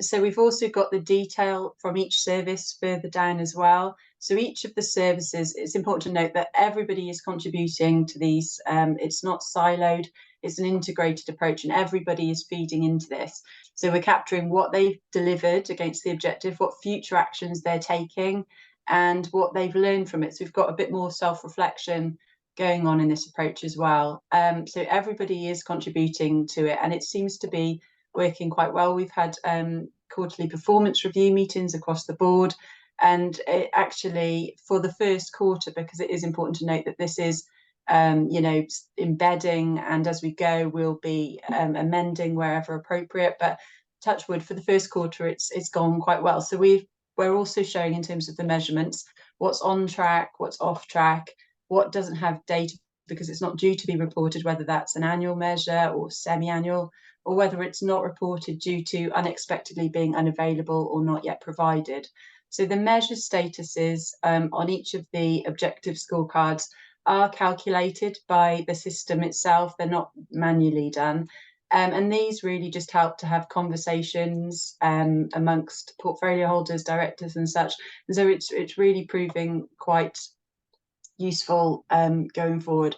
So we've also got the detail from each service further down as well. So each of the services, it's important to note that everybody is contributing to these. It's not siloed, it's an integrated approach and everybody is feeding into this. So we're capturing what they've delivered against the objective, what future actions they're taking and what they've learned from it. So we've got a bit more self-reflection going on in this approach as well. So everybody is contributing to it and it seems to be working quite well. We've had quarterly performance review meetings across the board, and it actually for the first quarter, because it is important to note that this is you know, embedding, and as we go we'll be amending wherever appropriate, but touch wood, for the first quarter it's gone quite well. So we're also showing in terms of the measurements what's on track, what's off track, what doesn't have data because it's not due to be reported, whether that's an annual measure or semi-annual, or whether it's not reported due to unexpectedly being unavailable or not yet provided. So the measure statuses on each of the objective scorecards are calculated by the system itself. They're not manually done. And these really just help to have conversations amongst portfolio holders, directors and such. And so it's really proving quite useful going forward.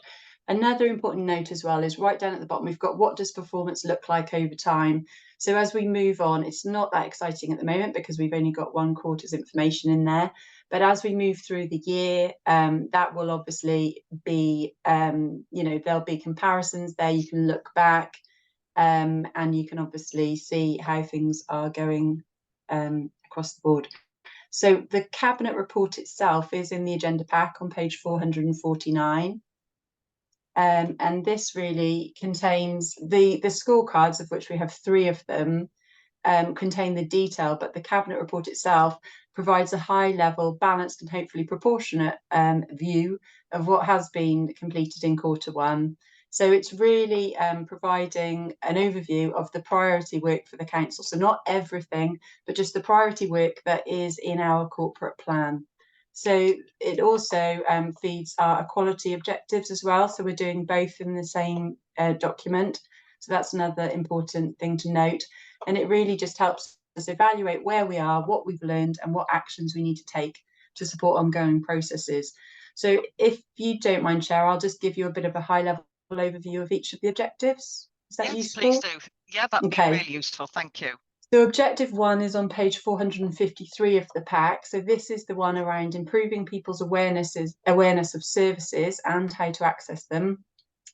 Another important note as well is right down at the bottom, we've got what does performance look like over time. So as we move on, it's not that exciting at the moment because we've only got 1 quarter's information in there. But as we move through the year, that will obviously be, you know, there'll be comparisons there. You can look back and you can obviously see how things are going across the board. So the Cabinet report itself is in the agenda pack on page 449. And this really contains the scorecards, of which we have 3 of them. contain the detail, but the Cabinet report itself provides a high level, balanced and hopefully proportionate view of what has been completed in Q1. So it's really providing an overview of the priority work for the council. So not everything, but just the priority work that is in our corporate plan. So it also feeds our equality objectives as well. So we're doing both in the same document. So that's another important thing to note. And it really just helps us evaluate where we are, what we've learned, and what actions we need to take to support ongoing processes. So if you don't mind, Chair, I'll just give you a bit of a high-level overview of each of the objectives. Is that useful? Please do. Yeah, that'd Okay. be really useful. Thank you. So objective 1 is on page 453 of the pack. So this is the one around improving people's awareness of services and how to access them.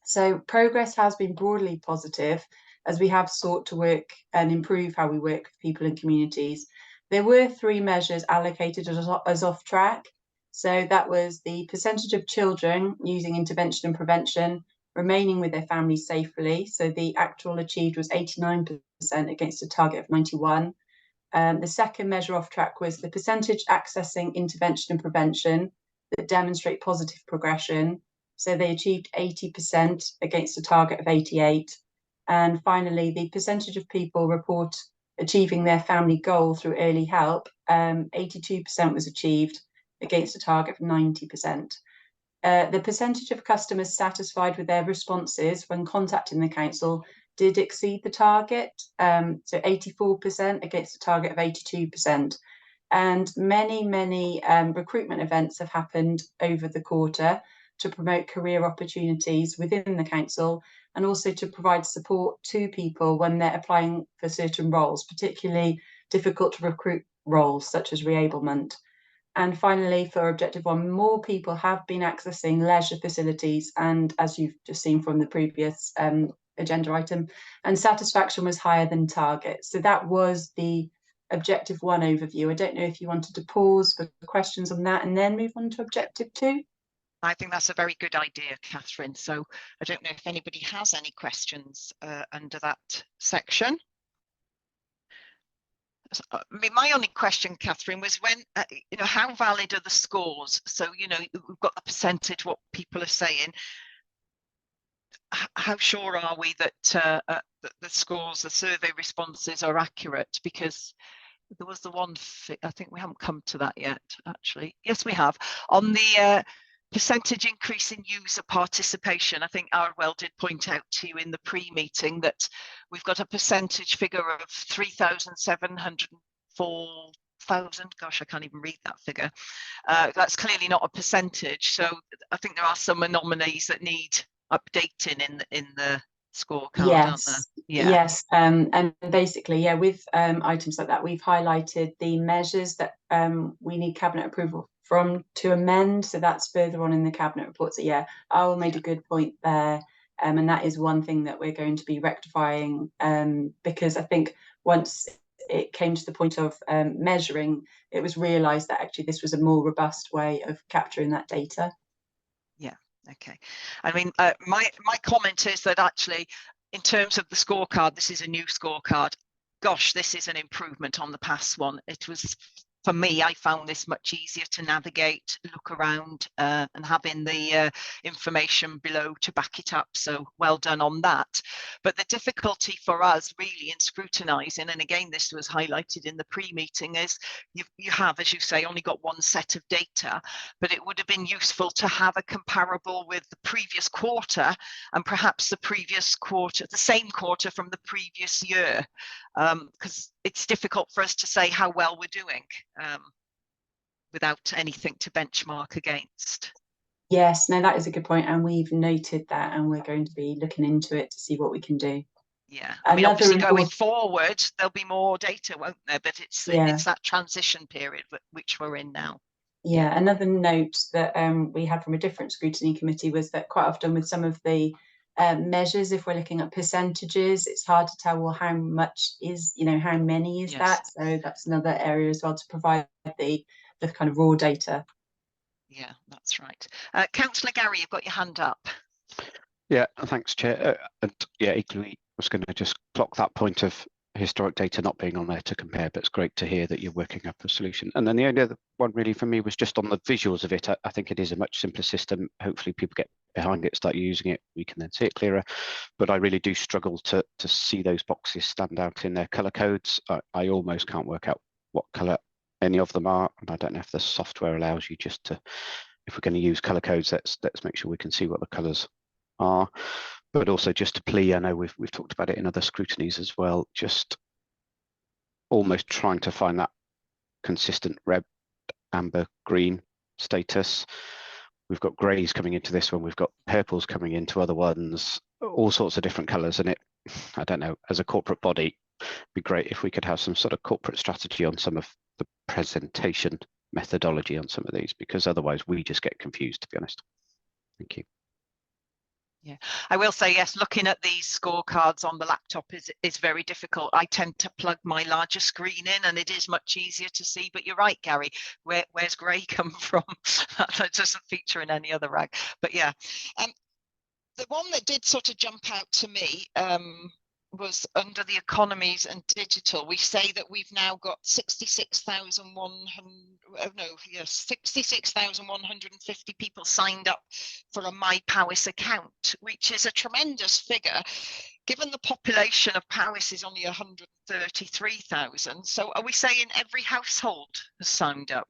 So progress has been broadly positive as we have sought to work and improve how we work with people and communities. There were 3 measures allocated as off track. So that was the percentage of children using intervention and prevention remaining with their families safely. So the actual achieved was 89% against a target of 91. The second measure off track was the percentage accessing intervention and prevention that demonstrate positive progression. So they achieved 80% against a target of 88. And finally, the percentage of people report achieving their family goal through early help, 82% was achieved against a target of 90%. The percentage of customers satisfied with their responses when contacting the council did exceed the target, so 84% against a target of 82%. And many recruitment events have happened over the quarter to promote career opportunities within the council and also to provide support to people when they're applying for certain roles, particularly difficult to recruit roles such as reablement. And finally, for objective 1, more people have been accessing leisure facilities, and as you've just seen from the previous agenda item, and satisfaction was higher than target. So that was the objective 1 overview. I don't know if you wanted to pause for questions on that and then move on to objective 2. I think that's a very good idea, Catherine. So I don't know if anybody has any questions under that section. I mean, my only question, Catherine, was when, how valid are the scores? So, we've got the percentage, what people are saying. How sure are we that the scores, the survey responses are accurate? Because there was the one, I think we haven't come to that yet, actually. Yes, we have. On the percentage increase in user participation, I think Ardwell did point out to you in the pre-meeting that we've got a percentage figure of 3,704,000. Gosh, I can't even read that figure. That's clearly not a percentage. So I think there are some anomalies that need updating in the scorecard, aren't there? Yeah. Yes, and basically, with items like that, we've highlighted the measures that we need Cabinet approval from to amend. So that's further on in the Cabinet report. So Al made a good point there, and that is one thing that we're going to be rectifying, because I think once it came to the point of measuring, it was realised that actually this was a more robust way of capturing that data. Yeah. Okay. I mean, my comment is that actually, in terms of the scorecard, this is a new scorecard. Gosh, this is an improvement on the past one. It was, for me, I found this much easier to navigate, look around, and having the information below to back it up. So well done on that. But the difficulty for us really in scrutinising, and again, this was highlighted in the pre-meeting, is you have, as you say, only got one set of data, but it would have been useful to have a comparable with the previous quarter and perhaps the previous quarter, the same quarter from the previous year, because it's difficult for us to say how well we're doing without anything to benchmark against. Yes, no, that is a good point, and we've noted that, and we're going to be looking into it to see what we can do. Yeah, I mean, obviously going forward, there'll be more data, won't there? But it's that transition period which we're in now. Yeah, another note that we had from a different scrutiny committee was that quite often with some of the measures, if we're looking at percentages, it's hard to tell, well, how much is, how many is that? So that's another area as well to provide the kind of raw data. Yeah, that's right. Councillor Gary, you've got your hand up. Yeah, thanks, Chair. And equally, I was going to just clock that point of historic data not being on there to compare, but it's great to hear that you're working up a solution. And then the only other one really for me was just on the visuals of it. I think it is a much simpler system. Hopefully people get behind it, start using it, we can then see it clearer. But I really do struggle to see those boxes stand out in their color codes. I almost can't work out what color any of them are, and I don't know if the software allows you just to, if we're going to use color codes, let's make sure we can see what the colors are. But also just to plea, I know we've talked about it in other scrutinies as well, just almost trying to find that consistent red, amber, green status. We've got greys coming into this one, we've got purples coming into other ones, all sorts of different colors. And I don't know, as a corporate body, it'd be great if we could have some sort of corporate strategy on some of the presentation methodology on some of these, because otherwise we just get confused, to be honest. Thank you. Yeah, I will say, yes, looking at these scorecards on the laptop is very difficult. I tend to plug my larger screen in and it is much easier to see, but you're right, Gary, where's grey come from? That doesn't feature in any other rag. But yeah, the one that did sort of jump out to me was under the economies and digital. We say that we've now got 66,150 people signed up for a My Powys account, which is a tremendous figure given the population of Powys is only 133,000. So are we saying every household has signed up?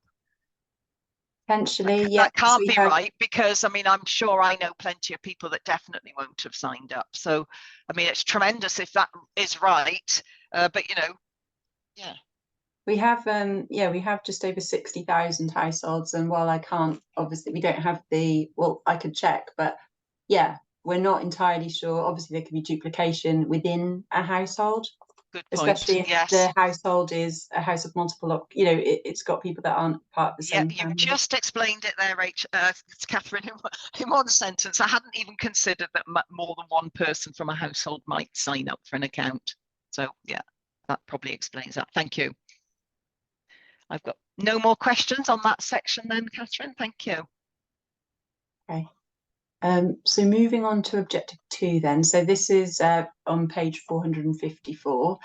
Potentially, That yeah. can't be right, because I mean, I'm sure I know plenty of people that definitely won't have signed up. So, I mean, it's tremendous if that is right. But you know, yeah. We have we have just over 60,000 households, and while I can't, obviously we don't have the, well, I could check, but yeah, we're not entirely sure. Obviously there could be duplication within a household. Good point. Especially if yes. the household is a house of multiple, you know, it's got people that aren't part of the same Yep, family. you've just explained it there, Rach, Catherine, in one sentence. I hadn't even considered that more than one person from a household might sign up for an account. So yeah, that probably explains that. Thank you. I've got no more questions on that section then, Catherine. Thank you. Okay. So moving on to objective 2 then. So this is on page 454.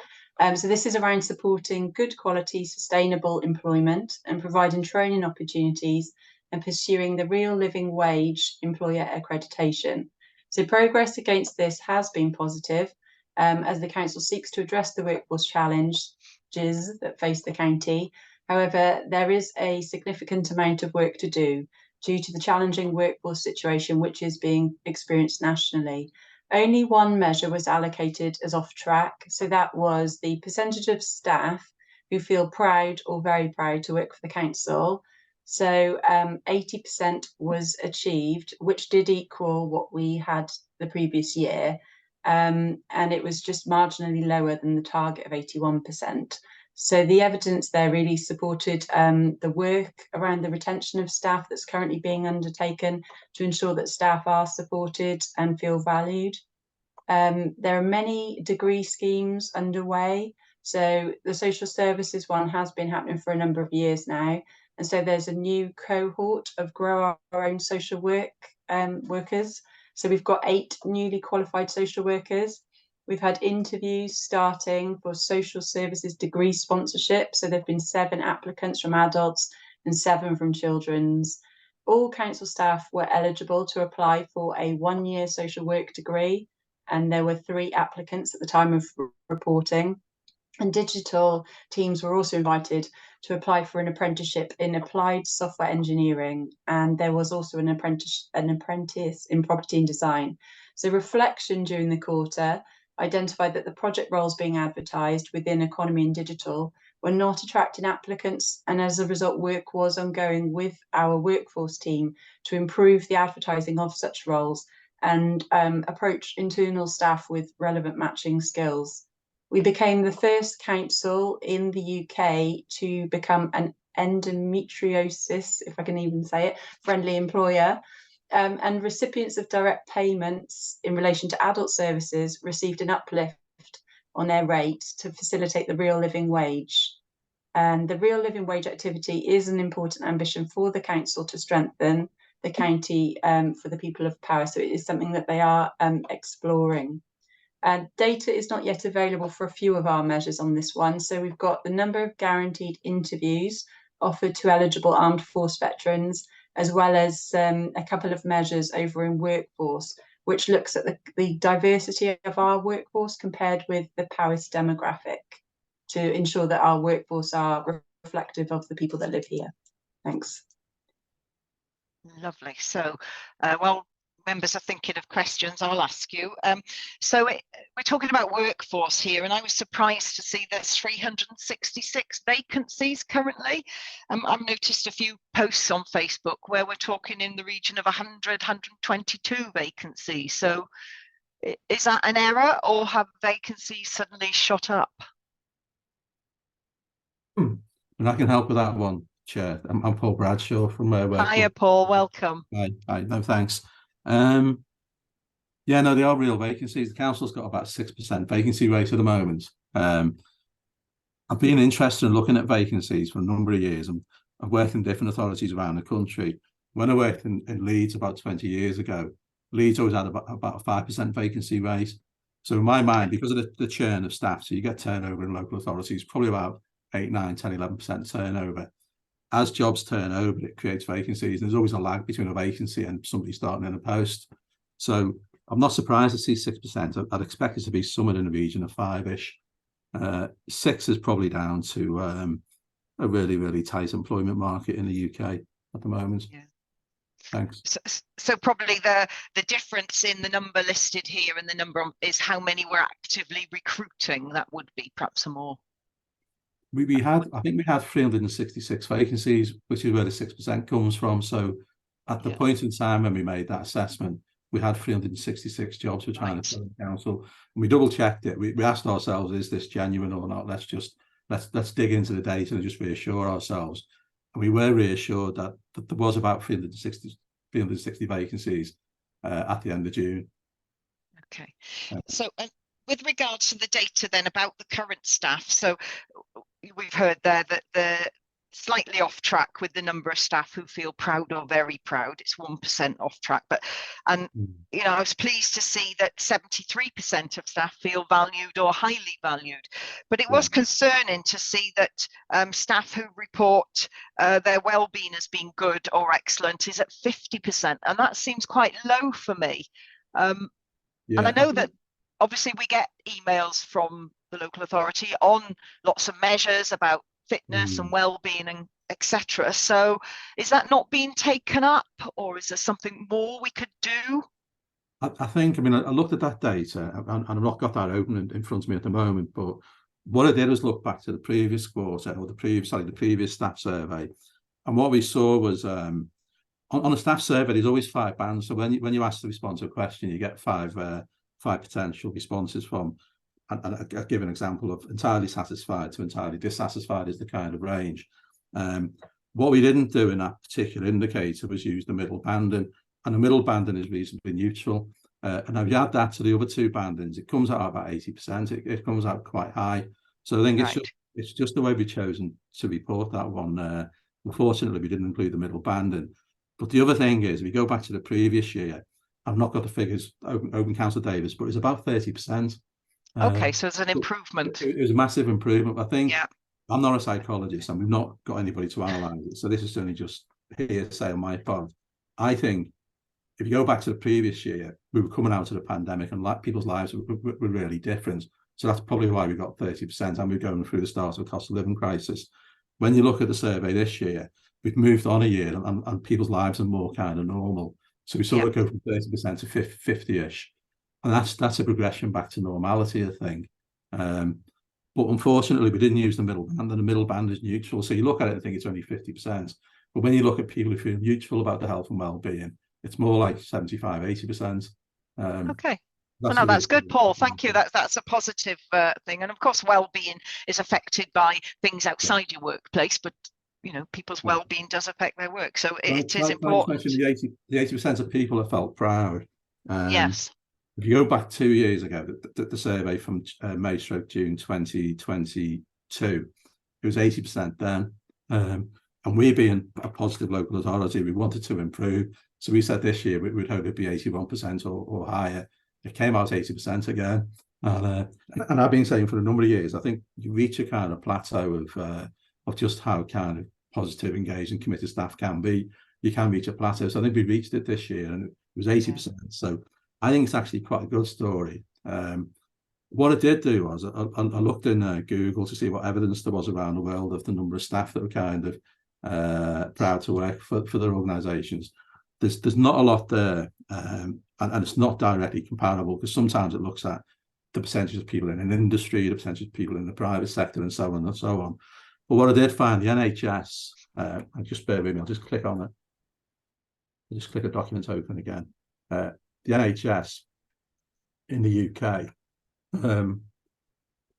So this is around supporting good quality, sustainable employment and providing training opportunities and pursuing the real living wage employer accreditation. So progress against this has been positive as the council seeks to address the workforce challenges that face the county. However, there is a significant amount of work to do due to the challenging workforce situation which is being experienced nationally. Only one measure was allocated as off track, so that was the percentage of staff who feel proud or very proud to work for the council. So 80% was achieved, which did equal what we had the previous year, and it was just marginally lower than the target of 81%. So the evidence there really supported the work around the retention of staff that's currently being undertaken to ensure that staff are supported and feel valued. There are many degree schemes underway. So the social services one has been happening for a number of years now. And so there's a new cohort of grow our own social work workers. So we've got 8 newly qualified social workers. We've had interviews starting for social services degree sponsorship. So there've been 7 applicants from adults and 7 from children's. All council staff were eligible to apply for a 1-year social work degree, and there were 3 applicants at the time of reporting. And digital teams were also invited to apply for an apprenticeship in applied software engineering, and there was also an apprentice in property and design. So reflection during the quarter identified that the project roles being advertised within economy and digital were not attracting applicants, and as a result work was ongoing with our workforce team to improve the advertising of such roles and approach internal staff with relevant matching skills. We became the first council in the UK to become an endometriosis, if I can even say it, friendly employer. And recipients of direct payments in relation to adult services received an uplift on their rate to facilitate the real living wage. And the real living wage activity is an important ambition for the council to strengthen the county for the people of Powys. So it is something that they are exploring. Data is not yet available for a few of our measures on this one. So we've got the number of guaranteed interviews offered to eligible armed force veterans, as well as a couple of measures over in workforce, which looks at the diversity of our workforce compared with the Powys demographic to ensure that our workforce are reflective of the people that live here. Thanks. Lovely. So, well, members are thinking of questions, I'll ask you. We're talking about workforce here, and I was surprised to see there's 366 vacancies currently. I've noticed a few posts on Facebook where we're talking in the region of 100, 122 vacancies. So is that an error, or have vacancies suddenly shot up? And I can help with that one, Chair. I'm Paul Bradshaw from Hiya, Paul, welcome. Hi, no thanks. Yeah, no, they are real vacancies. The council's got about 6% vacancy rate at the moment. I've been interested in looking at vacancies for a number of years, and I've worked in different authorities around the country. When I worked in Leeds about 20 years ago, Leeds always had about a 5% vacancy rate. So in my mind, because of the churn of staff, so you get turnover in local authorities, probably about 8, 9, 10, 11% turnover. As jobs turn over, it creates vacancies. There's always a lag between a vacancy and somebody starting in a post. So I'm not surprised to see 6%. I'd expect it to be somewhere in the region of 5-ish. 6 is probably down to a really, really tight employment market in the UK at the moment. Yeah. Thanks. So probably the difference in the number listed here and the number is how many we're actively recruiting. That would be perhaps a more. I think we had 366 vacancies, which is where the 6% comes from. So at the point in time when we made that assessment, we had 366 jobs we're trying to fill in council, and we double checked it. We asked ourselves, is this genuine or not? Let's dig into the data and just reassure ourselves. And we were reassured that there was about 360 vacancies at the end of June. Okay. So with regards to the data then about the current staff, so we've heard there that they're slightly off track with the number of staff who feel proud or very proud. It's 1% off track, I was pleased to see that 73% of staff feel valued or highly valued. But it was concerning to see that staff who report their well-being as being good or excellent is at 50%, and that seems quite low for me. And I know that obviously we get emails from the local authority on lots of measures about fitness and well-being and etc. So is that not being taken up, or is there something more we could do? I think, I looked at that data, and I've not got that open in front of me at the moment, but what I did was look back to the previous quarter, or the previous staff survey, and what we saw was on a staff survey there's always 5 bands. So when you ask to respond to a question, you get 5 potential responses from. And I'll give an example of entirely satisfied to entirely dissatisfied is the kind of range. What we didn't do in that particular indicator was use the middle banding, and the middle banding is reasonably neutral. And if you add that to the other 2 bandings, it comes out about 80%. It comes out quite high. So I think it's just the way we've chosen to report that one. Unfortunately, we didn't include the middle banding. But the other thing is, if we go back to the previous year, I've not got the figures open Council Davis, but it's about 30%. Okay, so it's an improvement. It was a massive improvement. I think I'm not a psychologist, and we've not got anybody to analyse it. So this is certainly just hearsay on my part. I think if you go back to the previous year, we were coming out of the pandemic, and people's lives were really different. So that's probably why we got 30%, and we're going through the start of a cost of living crisis. When you look at the survey this year, we've moved on a year, and people's lives are more kind of normal. So we sort of go from 30% to 50-ish. And that's a progression back to normality, I think. But unfortunately, we didn't use the middle band, and the middle band is neutral. So you look at it and think it's only 50%. But when you look at people who feel neutral about their health and well-being, it's more like 75-80%. Okay. Well, no, that's good, Paul. Thank you. That's a positive thing. And of course, well-being is affected by things outside your workplace, but people's well-being does affect their work. So it is important. The 80% of people have felt proud. Yes. If you go back 2 years ago, the survey from May/June 2022, it was 80% then. And we being a positive local authority, we wanted to improve. So we said this year we'd hope it'd be 81% or higher. It came out 80% again. And I've been saying for a number of years, I think you reach a kind of plateau of just how kind of positive, engaged, and committed staff can be. You can reach a plateau. So I think we reached it this year, and it was 80%. So I think it's actually quite a good story. What I did do was I looked in Google to see what evidence there was around the world of the number of staff that were kind of proud to work for their organisations. There's not a lot there, and it's not directly comparable, because sometimes it looks at the percentage of people in an industry, the percentage of people in the private sector, and so on and so on. But what I did find, the NHS, and just bear with me, I'll just click on it. I'll just click a document open again. The NHS in the UK,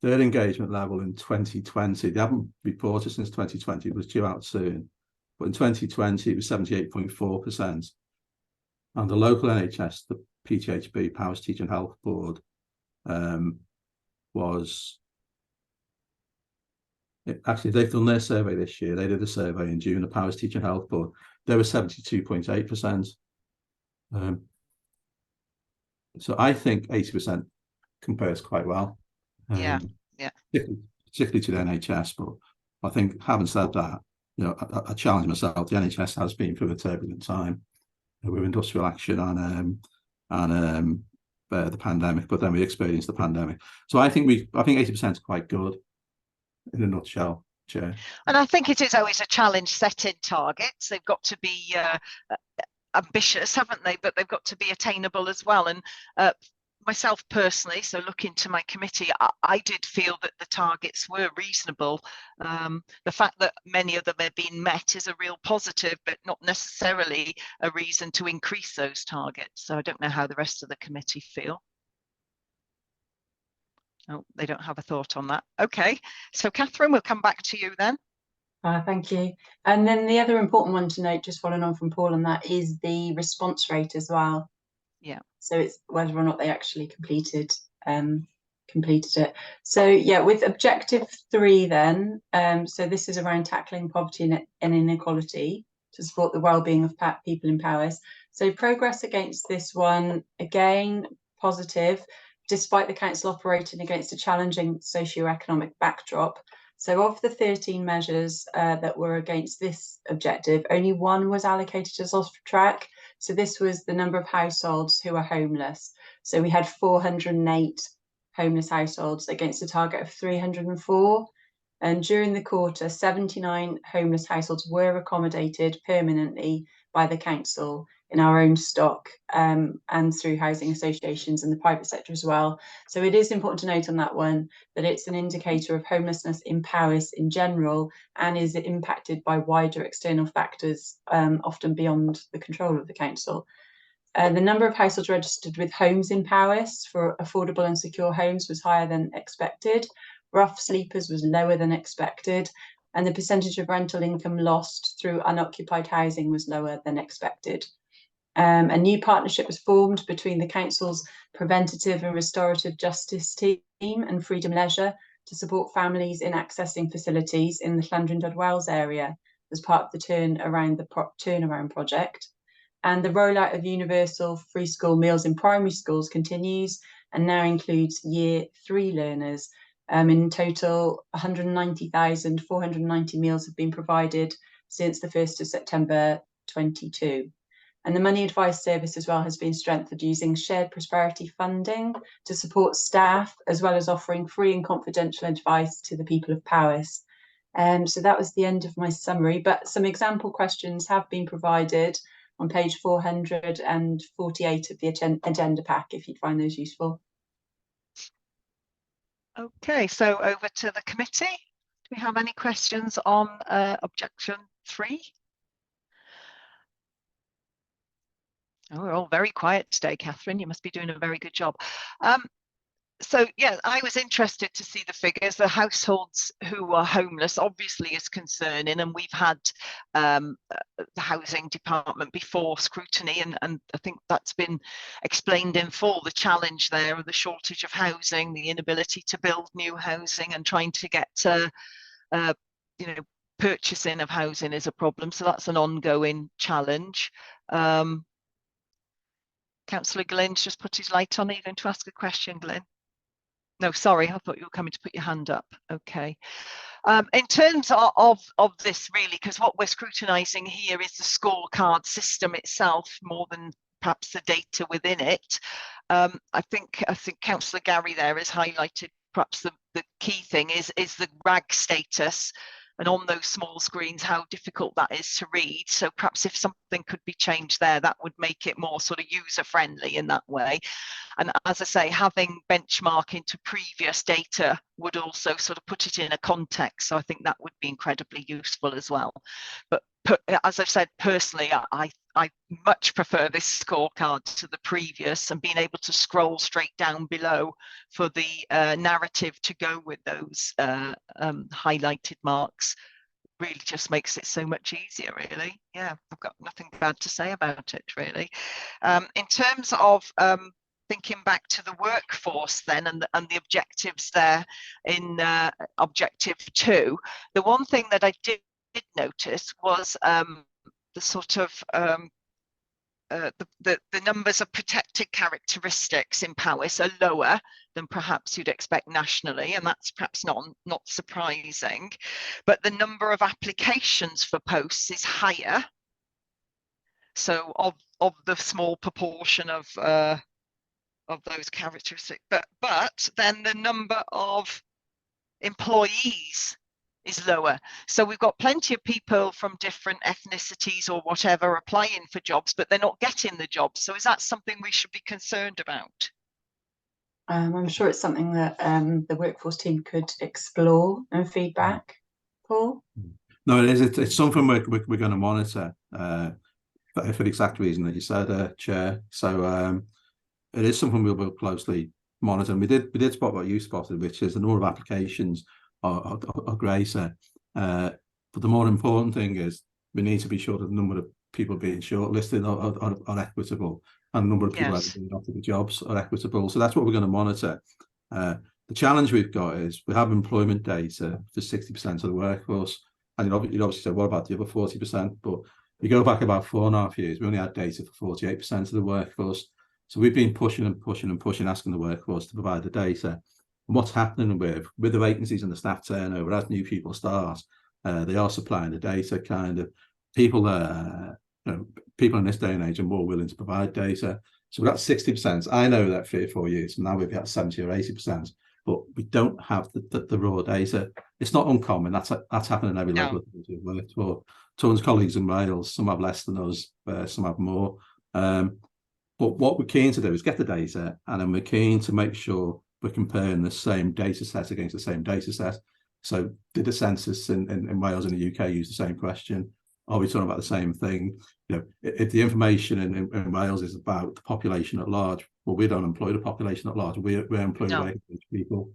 their engagement level in 2020, they haven't reported since 2020, it was due out soon. But in 2020, it was 78.4%. And the local NHS, the PTHB, Powys Teaching Health Board, actually, they've done their survey this year. They did a survey in June, the Powys Teaching Health Board. They were 72.8%. So I think 80% compares quite well. Yeah. Particularly to the NHS. But I think, having said that, you know, I challenge myself. The NHS has been through a turbulent time with industrial action and the pandemic, but then we experienced the pandemic. So I think 80% is quite good in a nutshell, Chair. And I think it is always a challenge setting targets. They've got to be ambitious, haven't they? But they've got to be attainable as well. And myself personally, so looking to my committee, I did feel that the targets were reasonable. The fact that many of them have been met is a real positive, but not necessarily a reason to increase those targets. So I don't know how the rest of the committee feel. Oh, they don't have a thought on that. Okay, so Catherine, we'll come back to you then. Thank you. And then the other important one to note, just following on from Paul on that, is the response rate as well. Yeah. So it's whether or not they actually completed it. So yeah, with objective 3 then, so this is around tackling poverty and inequality to support the well-being of people in Powys. So progress against this one, again, positive, despite the council operating against a challenging socio-economic backdrop. So of the 13 measures that were against this objective, only one was allocated as off track. So this was the number of households who are homeless. So we had 408 homeless households against a target of 304. And during the quarter, 79 homeless households were accommodated permanently by the council in our own stock and through housing associations and the private sector as well. So it is important to note on that one that it's an indicator of homelessness in Powys in general and is impacted by wider external factors, often beyond the control of the council. The number of households registered with homes in Powys for affordable and secure homes was higher than expected. Rough sleepers was lower than expected, and the percentage of rental income lost through unoccupied housing was lower than expected. A new partnership was formed between the council's preventative and restorative justice team and Freedom Leisure to support families in accessing facilities in the Llandrindod-Wells area as part of the turnaround project. And the rollout of universal free school meals in primary schools continues and now includes Year 3 learners. In total, 190,490 meals have been provided since the 1st of September 22. And the money advice service as well has been strengthened using shared prosperity funding to support staff, as well as offering free and confidential advice to the people of Powys. So that was the end of my summary, but some example questions have been provided on page 448 of the agenda pack, if you'd find those useful. Okay, so over to the committee. Do we have any questions on objection 3? Oh, we're all very quiet today, Catherine. You must be doing a very good job. So, yeah, I was interested to see the figures. The households who are homeless obviously is concerning, and we've had the housing department before Scrutiny, and I think that's been explained in full, the challenge there of the shortage of housing, the inability to build new housing, and trying to get purchasing of housing is a problem. So that's an ongoing challenge. Councillor Glynn's just put his light on. Are you going to ask a question, Glyn? No, sorry, I thought you were coming to put your hand up. Okay. In terms of this, really, because what we're scrutinising here is the scorecard system itself more than perhaps the data within it. I think Councillor Gary there has highlighted perhaps the key thing is the RAG status, and on those small screens how difficult that is to read. So perhaps if something could be changed there, that would make it more sort of user friendly in that way. And as I say, having benchmark into previous data would also sort of put it in a context. So I think that would be incredibly useful as well. But as I've said, personally, I much prefer this scorecard to the previous, and being able to scroll straight down below for the narrative to go with those highlighted marks really just makes it so much easier, really. Yeah, I've got nothing bad to say about it, really. In terms of thinking back to the workforce then and the objectives there in objective 2, the one thing that I did notice was the sort of the numbers of protected characteristics in Powys are lower than perhaps you'd expect nationally, and that's perhaps not surprising. But the number of applications for posts is higher. So of the small proportion of those characteristics, but then the number of employees is lower. So we've got plenty of people from different ethnicities or whatever applying for jobs, but they're not getting the jobs. So is that something we should be concerned about? I'm sure it's something that the workforce team could explore and feedback. Paul? No, it is. It's something we're going to monitor for the exact reason that you said, Chair. So it is something we'll closely monitor. And we did spot what you spotted, which is the number of applications are greater. But the more important thing is we need to be sure that the number of people being shortlisted are equitable, and the number of people being offered the jobs are equitable. So that's what we're going to monitor. The challenge we've got is we have employment data for 60% of the workforce. And you'd obviously say, what about the other 40%? But you go back about 4.5 years, we only had data for 48% of the workforce. So we've been pushing, asking the workforce to provide the data. And what's happening with the vacancies and the staff turnover, as new people start, they are supplying the data. Kind of people people in this day and age are more willing to provide data. So we've got 60%. I know that 3 or 4 years from now we've got 70 or 80%, but we don't have the raw data. It's not uncommon. That's happening in every level we've worked for. Tons of colleagues in Wales, some have less than us, some have more. But what we're keen to do is get the data, and then we're keen to make sure we're comparing the same data set against the same data set. So did the census in Wales and the UK use the same question? Are we talking about the same thing? You know, if the information in Wales is about the population at large, well, we don't employ the population at large. We employ wage people.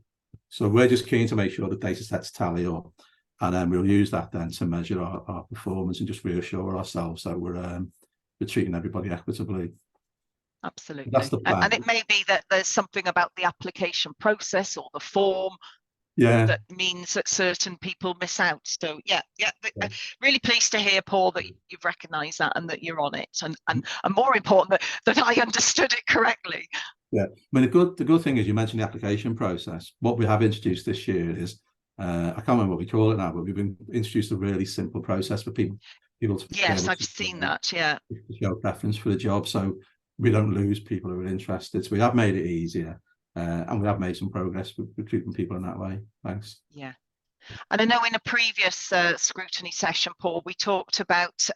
So we're just keen to make sure the data sets tally up, and then we'll use that then to measure our performance and just reassure ourselves that we're treating everybody equitably. Absolutely. That's the plan. And it may be that there's something about the application process or the form that means that certain people miss out. So really pleased to hear, Paul, that you've recognised that and that you're on it, and more important that I understood it correctly. Yeah, I mean the good thing is you mentioned the application process. What we have introduced this year is I can't remember what we call it now, but we've introduced a really simple process for people to I've seen that. To show preference for the job, so we don't lose people who are interested. So we have made it easier, and we have made some progress with recruiting people in that way. Thanks. Yeah, and I know in a previous scrutiny session, Paul, we talked about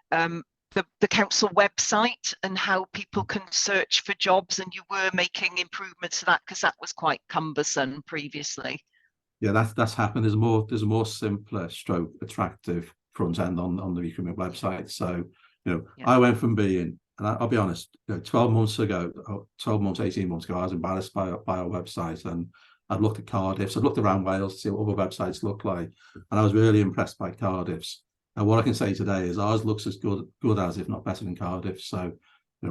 the council website and how people can search for jobs, and you were making improvements to that because that was quite cumbersome previously. Yeah, that's happened. There's a more simpler stroke attractive front end on the recruitment website. So I went from being, and I'll be honest, 12 months, 18 months ago, I was embarrassed by our website, and I'd looked at Cardiff's, I'd looked around Wales to see what other websites look like, and I was really impressed by Cardiff's. And what I can say today is ours looks as good as, if not better than Cardiff. So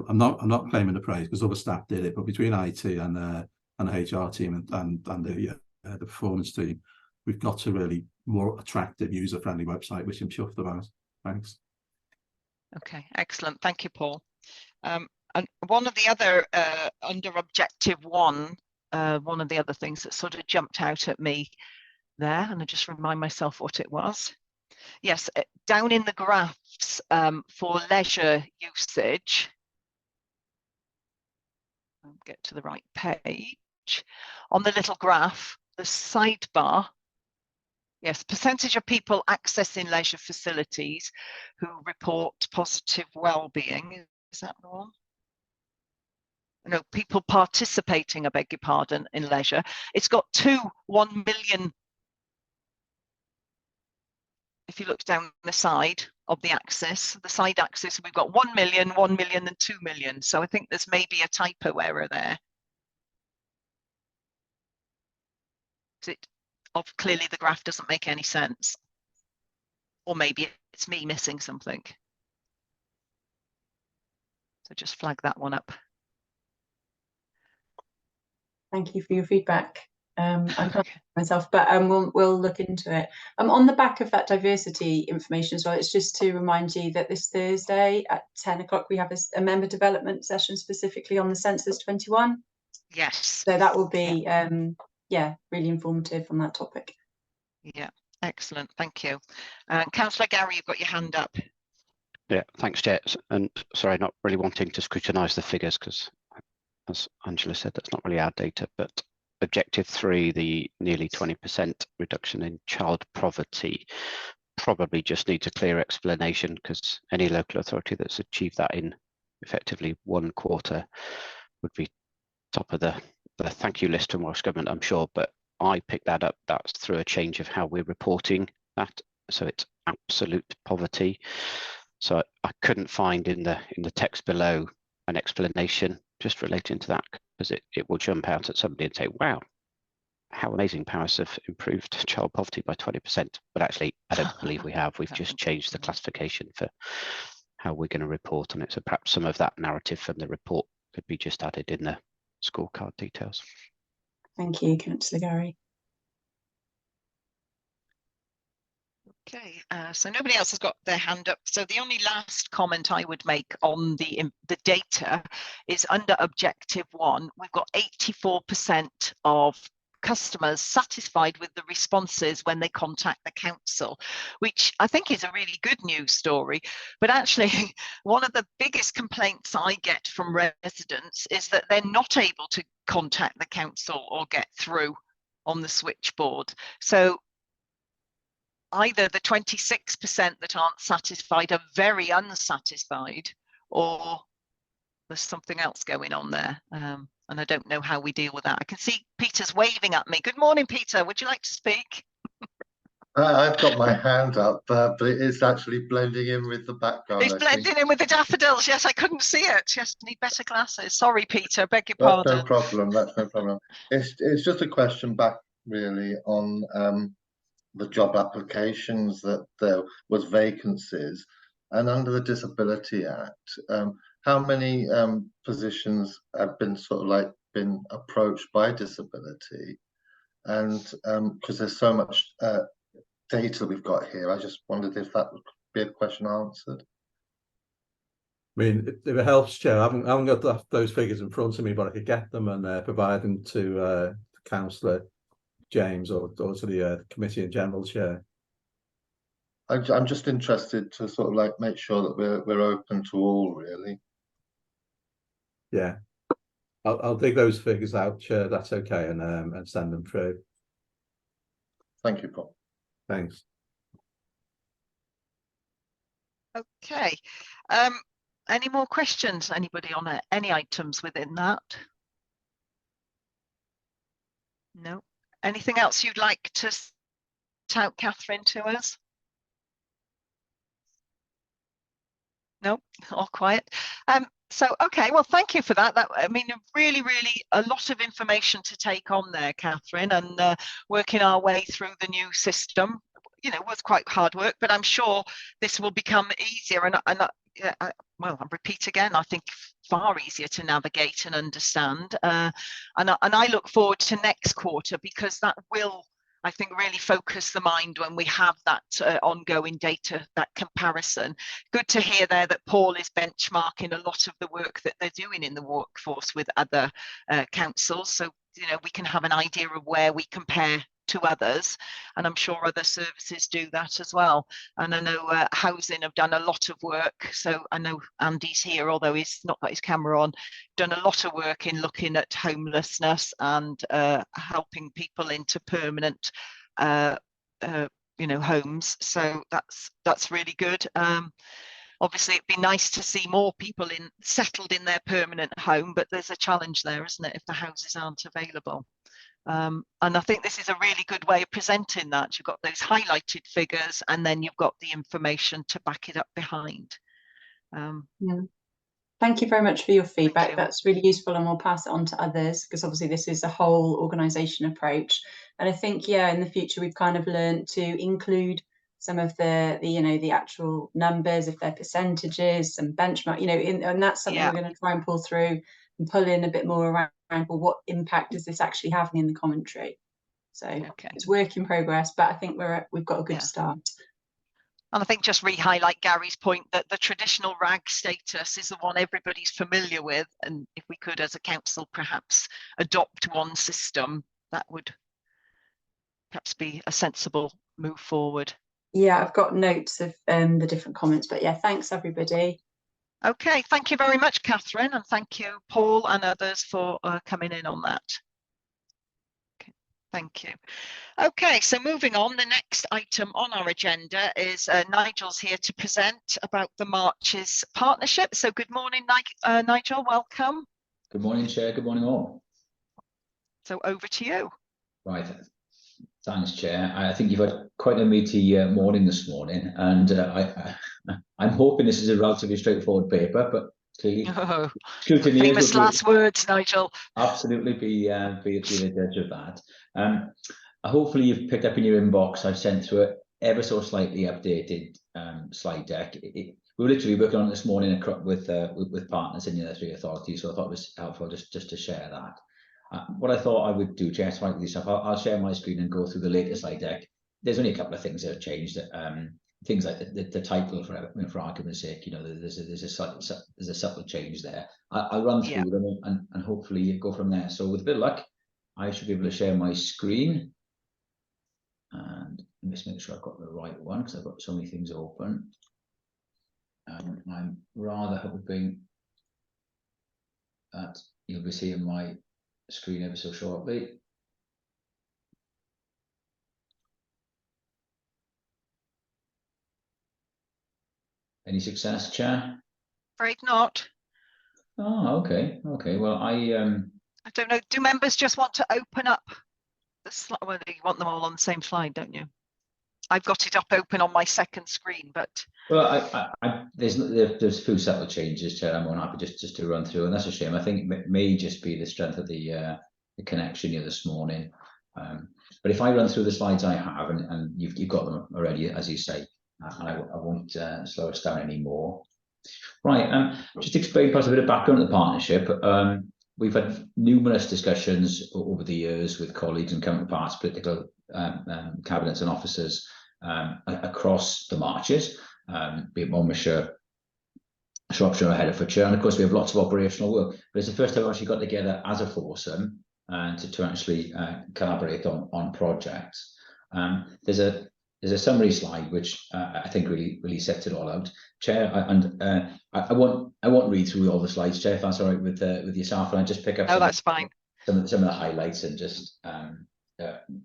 I'm not claiming the praise because other staff did it, but between IT and the HR team and the performance team, we've got a really more attractive, user-friendly website, which I'm chuffed about. Thanks. Okay, excellent. Thank you, Paul. And one of the other under objective 1 one of the other things that sort of jumped out at me there, and I just remind myself what it was. Yes, down in the graphs for leisure usage, I'll get to the right page. On the little graph, the sidebar, yes, percentage of people accessing leisure facilities who report positive well-being. Is that the one? No, people participating, I beg your pardon, in leisure. It's got 1 million. If you look down the side of the axis, the side axis, we've got 1 million, 1 million and 2 million. So I think there's maybe a typo error there. Clearly the graph doesn't make any sense. Or maybe it's me missing something. So just flag that one up. Thank you for your feedback. I can't myself, but we'll look into it. On the back of that diversity information as well, it's just to remind you that this Thursday at 10 o'clock we have a member development session specifically on the Census 21. Yes. So that will be yeah, really informative on that topic. Yeah, excellent. Thank you. Councillor Gary, you've got your hand up. Yeah, thanks, Chair. And sorry, not really wanting to scrutinise the figures because, as Angela said, that's not really our data, but Objective 3, the nearly 20% reduction in child poverty, probably just needs a clear explanation because any local authority that's achieved that in effectively 1 quarter would be top of the thank you list from Welsh Government, I'm sure, but I picked that up. That's through a change of how we're reporting that. So it's absolute poverty. So I couldn't find in the text below an explanation just relating to that, because it will jump out at somebody and say, wow, how amazing Powys have improved child poverty by 20%. But actually, I don't believe we have. We've just changed the classification for how we're going to report on it. So perhaps some of that narrative from the report could be just added in the scorecard details. Thank you, Councillor Gary. Okay, so nobody else has got their hand up. So the only last comment I would make on the data is under Objective 1, we've got 84% of customers satisfied with the responses when they contact the council, which I think is a really good news story. But actually, one of the biggest complaints I get from residents is that they're not able to contact the council or get through on the switchboard. So either the 26% that aren't satisfied are very unsatisfied, or there's something else going on there. And I don't know how we deal with that. I can see Peter's waving at me. Good morning, Peter. Would you like to speak? I've got my hand up, but it is actually blending in with the background. It's blending in with the daffodils. Yes, I couldn't see it. Yes, need better glasses. Sorry, Peter. Beg your pardon. That's no problem. That's no problem. It's just a question back really on the job applications that there was vacancies, and under the Disability Act, how many positions have been sort of like been approached by disability? And because there's so much data we've got here, I just wondered if that would be a question answered. I mean, if it helps, Chair, I haven't got those figures in front of me, but I could get them and provide them to Councillor James or to the committee in general, Chair. I'm just interested to sort of like make sure that we're open to all, really. Yeah, I'll dig those figures out, Chair. That's okay, and send them through. Thank you, Paul. Thanks. Okay. Any more questions? Anybody on any items within that? No. Anything else you'd like to tout, Catherine, to us? No, all quiet. So, okay, well, thank you for that. I mean, really a lot of information to take on there, Catherine, and working our way through the new system, you know, was quite hard work, but I'm sure this will become easier. Well, I'll repeat again, I think far easier to navigate and understand. And I look forward to next quarter, because that will I think really focus the mind when we have that ongoing data, that comparison. Good to hear there that Paul is benchmarking a lot of the work that they're doing in the workforce with other councils. So, you know, we can have an idea of where we compare to others, and I'm sure other services do that as well. And I know housing have done a lot of work. So I know Andy's here, although he's not got his camera on, done a lot of work in looking at homelessness and helping people into permanent you know, homes. So that's really good. Obviously it'd be nice to see more people settled in their permanent home, but there's a challenge there, isn't it, if the houses aren't available. And I think this is a really good way of presenting that. You've got those highlighted figures and then you've got the information to back it up behind. Yeah. Thank you very much for your feedback. That's really useful, and we'll pass it on to others, because obviously this is a whole organisation approach. And I think, yeah, in the future we've kind of learned to include some of the you know, the actual numbers, if they're percentages and benchmark, you know, and that's something we're going to try and pull through and pull in a bit more around, well, what impact is this actually having in the commentary? So it's work in progress, but I think we've got a good start. And I think just re-highlight Gary's point that the traditional RAG status is the one everybody's familiar with. And if we could, as a council, perhaps adopt one system, that would perhaps be a sensible move forward. Yeah, I've got notes of the different comments, but yeah, thanks everybody. Okay, thank you very much, Catherine, and thank you, Paul and others, for coming in on that. Okay, thank you. Okay, so moving on, the next item on our agenda is Nigel's here to present about the Marches partnership. So good morning, Nigel, welcome. Good morning, Chair, good morning all. So over to you. Right, thanks, Chair. I think you've had quite a meaty morning this morning, and I'm hoping this is a relatively straightforward paper, but clearly, scrutiny famous last words, Nigel. Absolutely, be the judge of that. Hopefully, you've picked up in your inbox. I've sent through it ever so slightly updated slide deck. We were literally working on it this morning with partners in the other three authorities, so I thought it was helpful just to share that. What I thought I would do, Chair, to this stuff, I'll share my screen and go through the latest slide deck. There's only a couple of things that have changed. Things like the title, for argument's sake, you know, there's a subtle change there. I'll run through them and hopefully go from there. So with a bit of luck, I should be able to share my screen. And let's make sure I've got the right one, because I've got so many things open. I'm rather hoping that you'll be seeing my screen ever so shortly. Any success, Chair? Afraid not. Oh, okay. Well, I don't know. Do members just want to open up the slide? Well, you want them all on the same slide, don't you? I've got it up open on my second screen, but well, there's a few subtle changes, Chair. I'm more happy just to run through, and that's a shame. I think it may just be the strength of the connection here this morning. But if I run through the slides I have, and you've got them already, as you say, and I won't slow us down anymore. Right, just to explain perhaps a bit of background of the partnership. We've had numerous discussions over the years with colleagues and counterparts, political cabinets and officers across the Marches, be it Monmouthshire, Shropshire or Herefordshire, and of course we have lots of operational work. But it's the first time we actually got together as a foursome to actually collaborate on projects. There's a summary slide which I think really sets it all out, Chair. I won't read through all the slides, Chair, if that's all right with yourself, and I just pick up. That's fine. Some of the highlights and just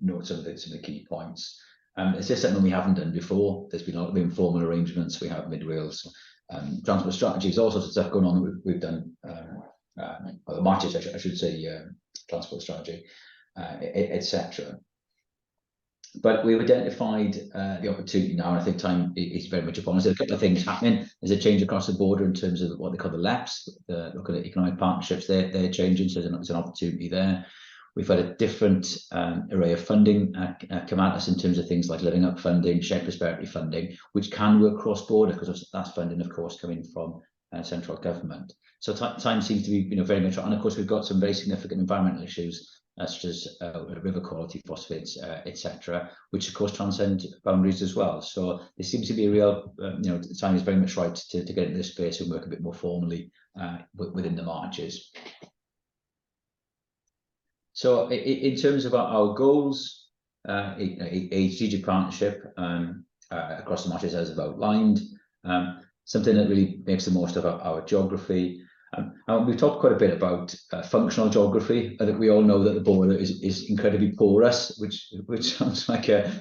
note some of the key points. It's just something we haven't done before. There's been a lot of informal arrangements. We have Mid Wales transport strategies, all sorts of stuff going on. We've done the Marches, I should say, transport strategy, etc. But we've identified the opportunity now, and I think time is very much upon us. There's a couple of things happening. There's a change across the border in terms of what they call the LEPs, looking at economic partnerships. They're changing, so there's an opportunity there. We've had a different array of funding come at us in terms of things like Living Up funding, shared prosperity funding, which can work cross-border because that's funding, of course, coming from central government. So time seems to be very much, and of course we've got some very significant environmental issues such as river quality, phosphates, etc., which of course transcend boundaries as well. So there seems to be a real, the time is very much right to get into this space and work a bit more formally within the marches. So in terms of our goals, a strategic partnership across the marches as I've outlined, something that really makes the most of our geography. And we've talked quite a bit about functional geography. I think we all know that the border is incredibly porous, which sounds like a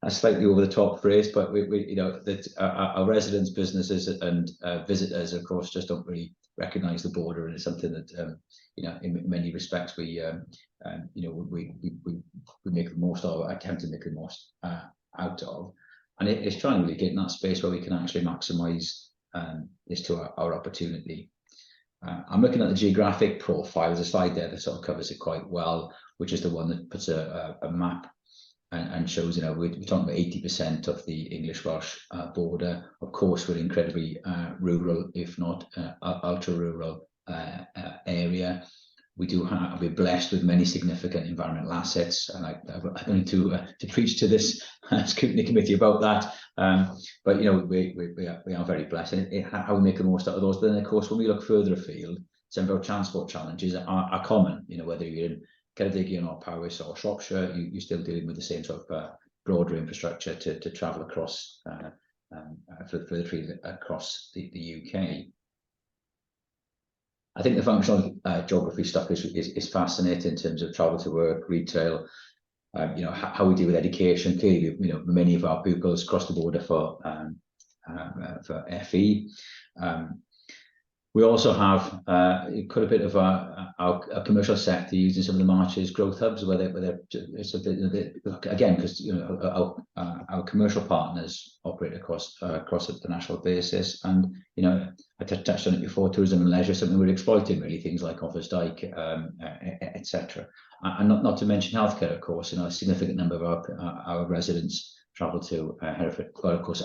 slightly over the top phrase, but that our residents, businesses, and visitors, of course, just don't really recognise the border, and it's something that in many respects we make the most of, attempt to make the most out of, and it's trying to really get in that space where we can actually maximise this to our opportunity. I'm looking at the geographic profile. There's a slide there that sort of covers it quite well, which is the one that puts a map and shows, we're talking about 80% of the English-Welsh border. Of course, we're incredibly rural, if not ultra-rural area. We're blessed with many significant environmental assets, and I don't need to preach to this scrutiny committee about that. But we are very blessed, and how we make the most out of those. But then, of course, when we look further afield, some of our transport challenges are common. Whether you're in Ceredigion or Powys or Shropshire, you're still dealing with the same sort of broader infrastructure to travel across further afield across the UK. I think the functional geography stuff is fascinating in terms of travel to work, retail, how we deal with education. Clearly, many of our pupils cross the border for FE. We also have quite a bit of our commercial sector using some of the marches growth hubs, where they're again, because our commercial partners operate across the national basis, and I touched on it before. Tourism and leisure, something we're exploiting, really, things like Offa's Dyke, etc. And not to mention healthcare, of course. A significant number of our residents travel to Hereford, well, of course,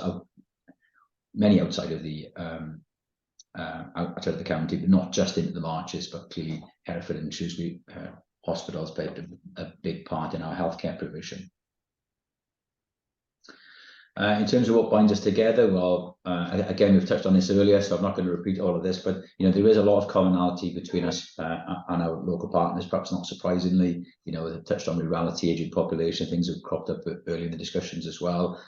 many outside of the outside of the county, but not just into the marches, but clearly Hereford and Shrewsbury hospitals played a big part in our healthcare provision. In terms of what binds us together, well, again, we've touched on this earlier, so I'm not going to repeat all of this, but there is a lot of commonality between us and our local partners, perhaps not surprisingly. We've touched on rurality, aging population, things have cropped up early in the discussions as well.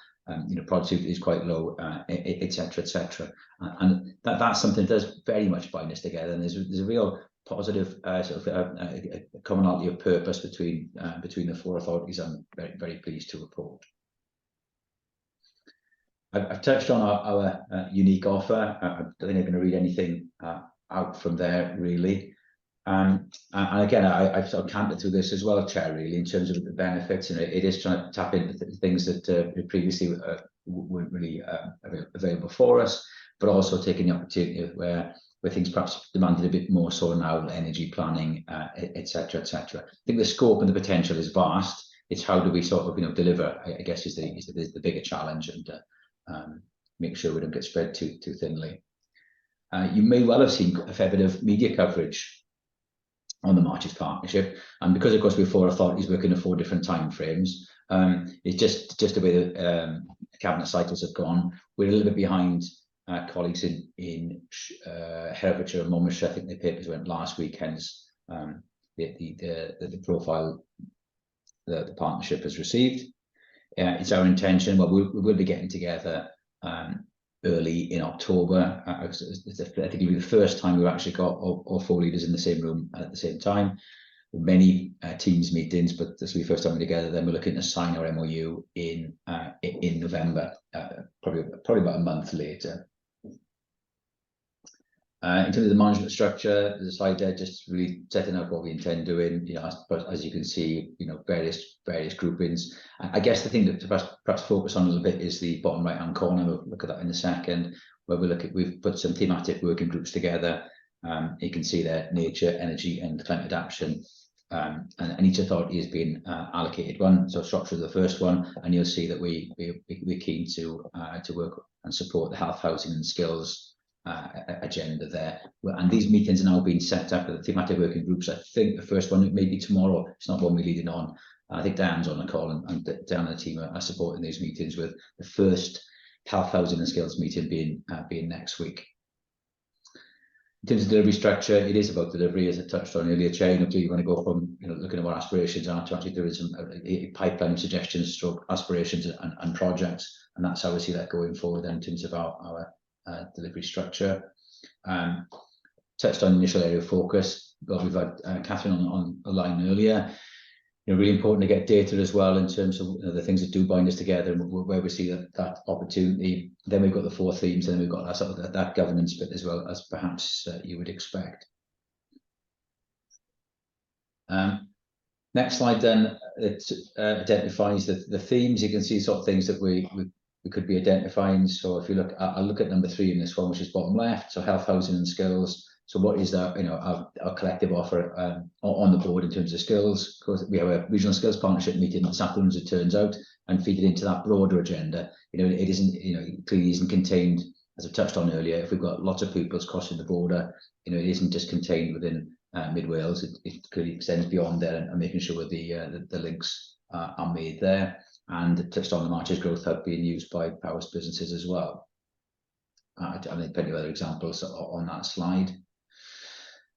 Productivity is quite low, etc., etc. And that's something that does very much bind us together. And there's a real positive sort of commonality of purpose between the four authorities. I'm very, very pleased to report. I've touched on our unique offer. I don't think I'm going to read anything out from there, really. And again, I've sort of cantered through this as well, Chair, really, in terms of the benefits. It is trying to tap into things that previously weren't really available for us, but also taking the opportunity where things perhaps demanded a bit more so now, energy planning, etc., etc. I think the scope and the potential is vast. It's how do we sort of deliver, I guess, is the bigger challenge, and make sure we don't get spread too thinly. You may well have seen a fair bit of media coverage on the Marches Partnership, and because of course we're four authorities working in 4 different time frames, it's just the way that cabinet cycles have gone. We're a little bit behind colleagues in Herefordshire and Monmouthshire. I think the papers went last week, hence the profile the partnership has received. It's our intention, well, we will be getting together early in October. I think it'll be the first time we've actually got all 4 leaders in the same room at the same time. Many Teams meetings, but this will be the first time we're together. Then we're looking to sign our MOU in November, probably about a month later. In terms of the management structure, there's a slide there just really setting out what we intend doing. As you can see, various groupings. I guess the thing that to perhaps focus on a little bit is the bottom right hand corner. We'll look at that in a second, where we've put some thematic working groups together. You can see there nature, energy, and climate adaptation. And each authority has been allocated one. So Shropshire is the first one, and you'll see that we're keen to work and support the health, housing, and skills agenda there. And these meetings are now being set up with the thematic working groups. I think the first one may be tomorrow. It's not one we're leading on. I think Dan's on the call, and Dan and the team are supporting these meetings, with the first health, housing and skills meeting being next week. In terms of delivery structure, it is about delivery, as I touched on earlier, Chair. You want to go from looking at what aspirations are to actually doing some a pipeline of suggestions, stroke aspirations and projects, and that's how we see that going forward then in terms of our delivery structure. Touched on initial area of focus. Well, we've had Catherine on the line earlier. Really important to get data as well in terms of the things that do bind us together, and where we see that opportunity. Then we've got the 4 themes, and then we've got that sort of that governance bit as well, as perhaps you would expect. Next slide then, it identifies the themes. You can see sort of things that we could be identifying. So if you look, I'll look at number 3 in this one, which is bottom left. So health, housing and skills. So what is that, our collective offer on the board in terms of skills? Of course, we have a regional skills partnership meeting this afternoon, as it turns out, and feed it into that broader agenda. It isn't, it clearly isn't contained, as I touched on earlier. If we've got lots of pupils crossing the border, it isn't just contained within Mid Wales. It clearly extends beyond there, and making sure the links are made there. And it touched on the Marches Growth Hub being used by Powys businesses as well. I think plenty of other examples on that slide.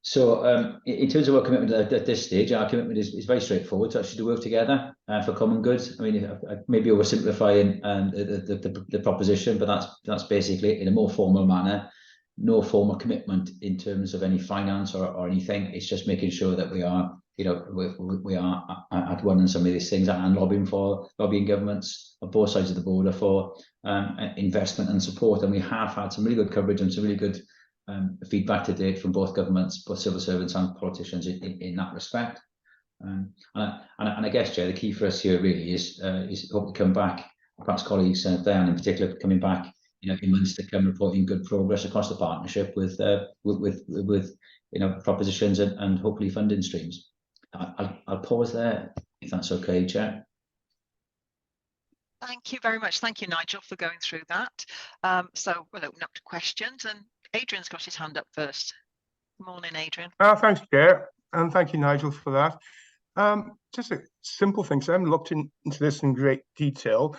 So in terms of our commitment at this stage, our commitment is very straightforward, to actually work together for common good. I mean, I may be oversimplifying the proposition, but that's basically, in a more formal manner, no formal commitment in terms of any finance or anything. It's just making sure that we are, we are at one on some of these things, and lobbying governments on both sides of the border for investment and support. And we have had some really good coverage and some really good feedback to date from both governments, both civil servants and politicians in that respect. And I guess, Chair, the key for us here really is hope to come back, perhaps colleagues, Diane in particular, coming back in months to come, reporting good progress across the partnership with propositions and hopefully funding streams. I'll pause there, if that's okay, Chair. Thank you very much. Thank you, Nigel, for going through that. So we'll open up to questions, and Adrian's got his hand up first. Good morning, Adrian. Thanks, Chair, and thank you, Nigel, for that. Just a simple thing, so I haven't looked into this in great detail.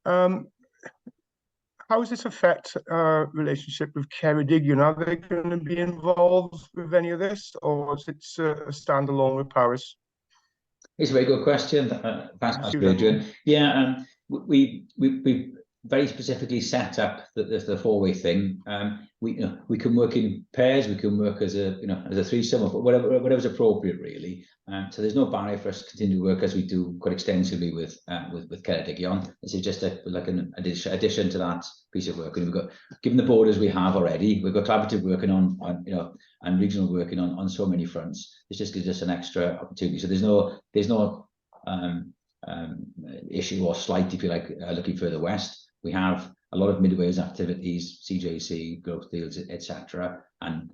How does this affect our relationship with Ceredigion? Are they going to be involved with any of this, or is it a standalone with Powys? It's a very good question. Thanks, Adrian. Yeah, we very specifically set up the 4-way thing. We can work in pairs, we can work as a threesome, or whatever's appropriate, really. So there's no barrier for us to continue to work as we do quite extensively with Ceredigion. This is just like an addition to that piece of work. And we've got, given the borders we have already, we've got collaborative working on and regional working on so many fronts. It just gives us an extra opportunity. So there's no issue or slight, if you like, looking further west. We have a lot of Mid Wales activities, CJC, growth deals, etc. And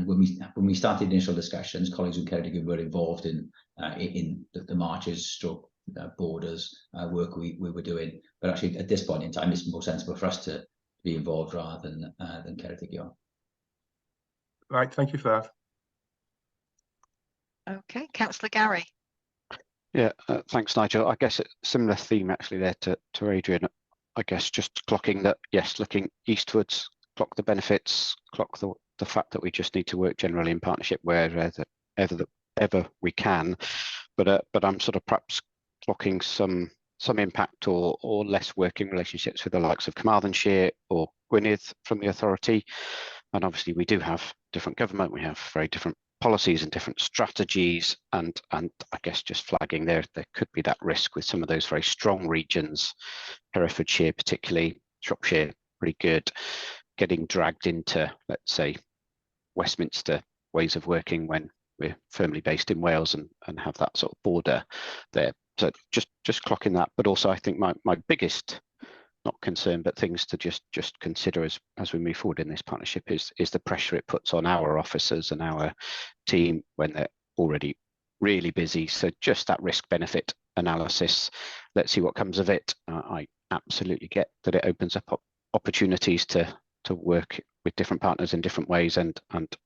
when we started initial discussions, colleagues in Ceredigion were involved in the marches, stroke borders work we were doing. But actually, at this point in time, it's more sensible for us to be involved rather than Ceredigion. Right, thank you for that. Okay, Councillor Gary. Yeah, thanks, Nigel. I guess a similar theme actually there to Adrian. I guess just clocking that, yes, looking eastwards, clock the benefits, clock the fact that we just need to work generally in partnership wherever we can. But I'm sort of perhaps clocking some impact or less working relationships with the likes of Carmarthenshire or Gwynedd from the authority. And obviously we do have different government, we have very different policies and different strategies, and I guess just flagging there could be that risk with some of those very strong regions, Herefordshire particularly, Shropshire pretty good, getting dragged into, let's say, Westminster ways of working when we're firmly based in Wales and have that sort of border there. So just clocking that, but also I think my biggest, not concern, but things to just consider as we move forward in this partnership is the pressure it puts on our officers and our team when they're already really busy. So just that risk benefit analysis, let's see what comes of it. I absolutely get that it opens up opportunities to work with different partners in different ways and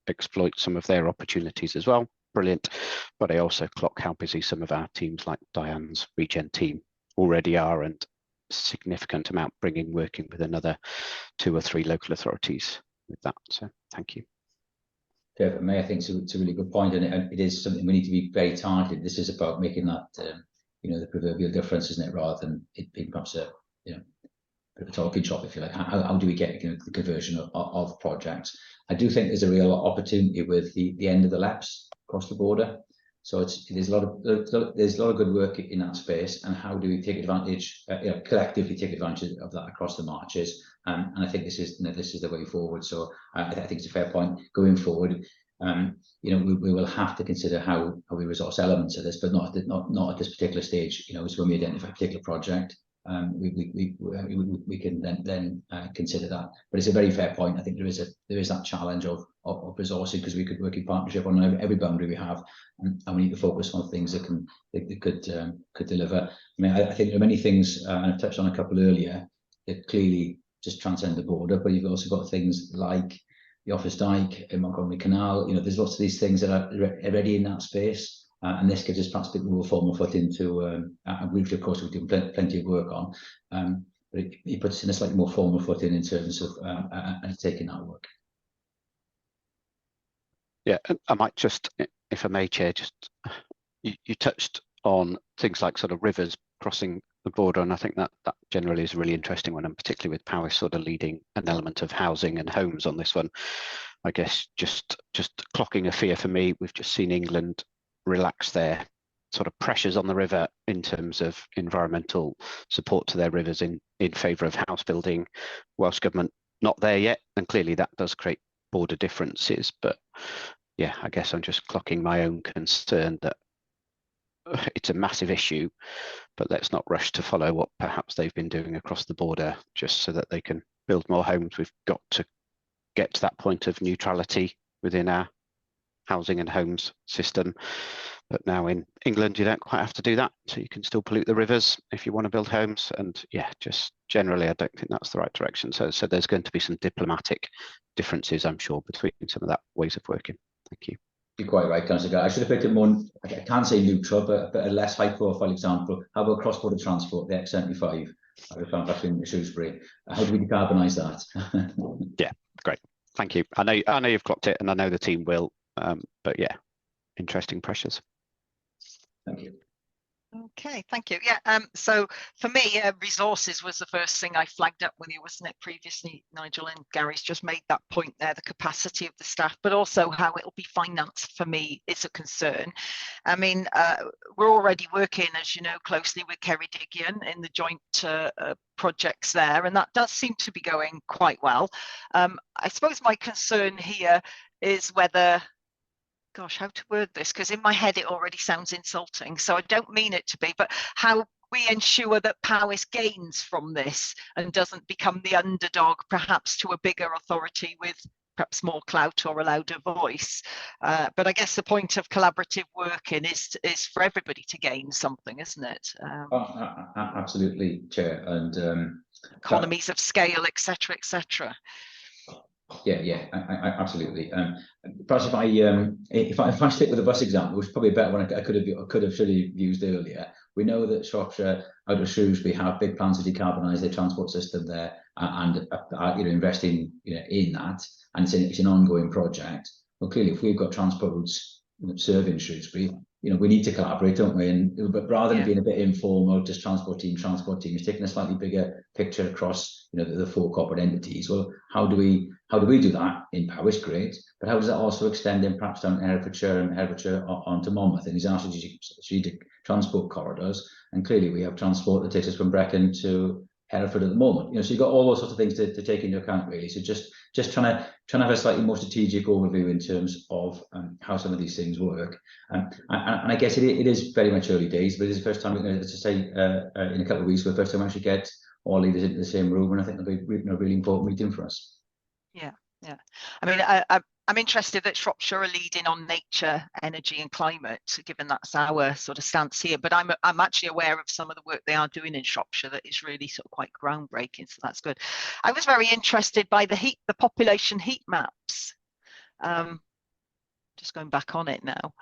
exploit some of their opportunities as well. Brilliant. But I also clock how busy some of our teams like Diane's regen team already are, and significant amount working with another 2 or 3 local authorities with that. So thank you. Perfect, May. I think it's a really good point, and it is something we need to be very targeted. This is about making that the proverbial difference, isn't it, rather than it being perhaps a bit of a talking shop, if you like. How do we get the conversion of projects? I do think there's a real opportunity with the end of the lapse across the border. So there's a lot of good work in that space, and how do we take advantage, collectively take advantage of that across the marches? And I think this is the way forward. So I think it's a fair point going forward. We will have to consider how we resource elements of this, but not at this particular stage. It's when we identify a particular project, we can then consider that. But it's a very fair point. I think there is that challenge of resourcing, because we could work in partnership on every boundary we have, and we need to focus on things that could deliver. I mean, I think there are many things, and I've touched on a couple earlier, that clearly just transcend the border. But you've also got things like the Office Dyke in Montgomery Canal. There's lots of these things that are already in that space. And this gives us perhaps a bit more formal foot into, and we've of course we've done plenty of work on, but it puts us in a slightly more formal footing in terms of taking that work. Yeah, I might just, if I may, Chair, just you touched on things like sort of rivers crossing the border, and I think that generally is a really interesting one, and particularly with Powys sort of leading an element of housing and homes on this one. I guess just clocking a fear for me, we've just seen England relax their sort of pressures on the river in terms of environmental support to their rivers in favour of house building. Welsh Government not there yet, and clearly that does create border differences. But yeah, I guess I'm just clocking my own concern that it's a massive issue, but let's not rush to follow what perhaps they've been doing across the border just so that they can build more homes. We've got to get to that point of neutrality within our housing and homes system. But now in England, you don't quite have to do that. So you can still pollute the rivers if you want to build homes. And yeah, just generally, I don't think that's the right direction. So there's going to be some diplomatic differences, I'm sure, between some of that ways of working. Thank you. You're quite right, Councillor Guy. I should have picked a more, I can't say neutral, but a less high profile example. How about cross-border transport, the X75? I found back in Shrewsbury. How do we decarbonise that? Yeah, great. Thank you. I know you've clocked it, and I know the team will. But yeah, interesting pressures. Thank you. Okay, thank you. Yeah, so for me, resources was the first thing I flagged up with you, wasn't it, previously, Nigel? And Gary's just made that point there, the capacity of the staff, but also how it'll be financed for me is a concern. I mean, we're already working, as you know, closely with Ceredigion in the joint projects there, and that does seem to be going quite well. I suppose my concern here is whether, gosh, how to word this, because in my head it already sounds insulting, so I don't mean it to be, but how we ensure that Powys gains from this and doesn't become the underdog perhaps to a bigger authority with perhaps more clout or a louder voice. But I guess the point of collaborative working is for everybody to gain something, isn't it? Absolutely, Chair. And economies of scale, etc., etc. Yeah, I absolutely. Perhaps if I stick with the bus example, which is probably a better one I should have used earlier. We know that Shropshire out of Shrewsbury have big plans to decarbonise their transport system there, and investing in that, and it's an ongoing project. Well, clearly, if we've got transport routes serving Shrewsbury, we need to collaborate, don't we? But rather than being a bit informal, just transport team is taking a slightly bigger picture across, the 4 corporate entities. Well, how do we do that in Powys? Great, but how does that also extend in perhaps down Herefordshire and Herefordshire onto Monmouth? And these are strategic transport corridors, and clearly we have transport that takes us from Brecon to Hereford at the moment. So you've got all those sorts of things to take into account, really. So just trying to have a slightly more strategic overview in terms of how some of these things work. And I guess it is very much early days, but it is the first time, to say, in a couple of weeks, for the first time we actually get all leaders into the same room, and I think it'll be a really important meeting for us. Yeah. Yeah, I mean, I'm interested that Shropshire are leading on nature, energy and climate, given that's our sort of stance here. But I'm actually aware of some of the work they are doing in Shropshire that is really sort of quite groundbreaking. So that's good. I was very interested by the population heat maps. Just going back on it now.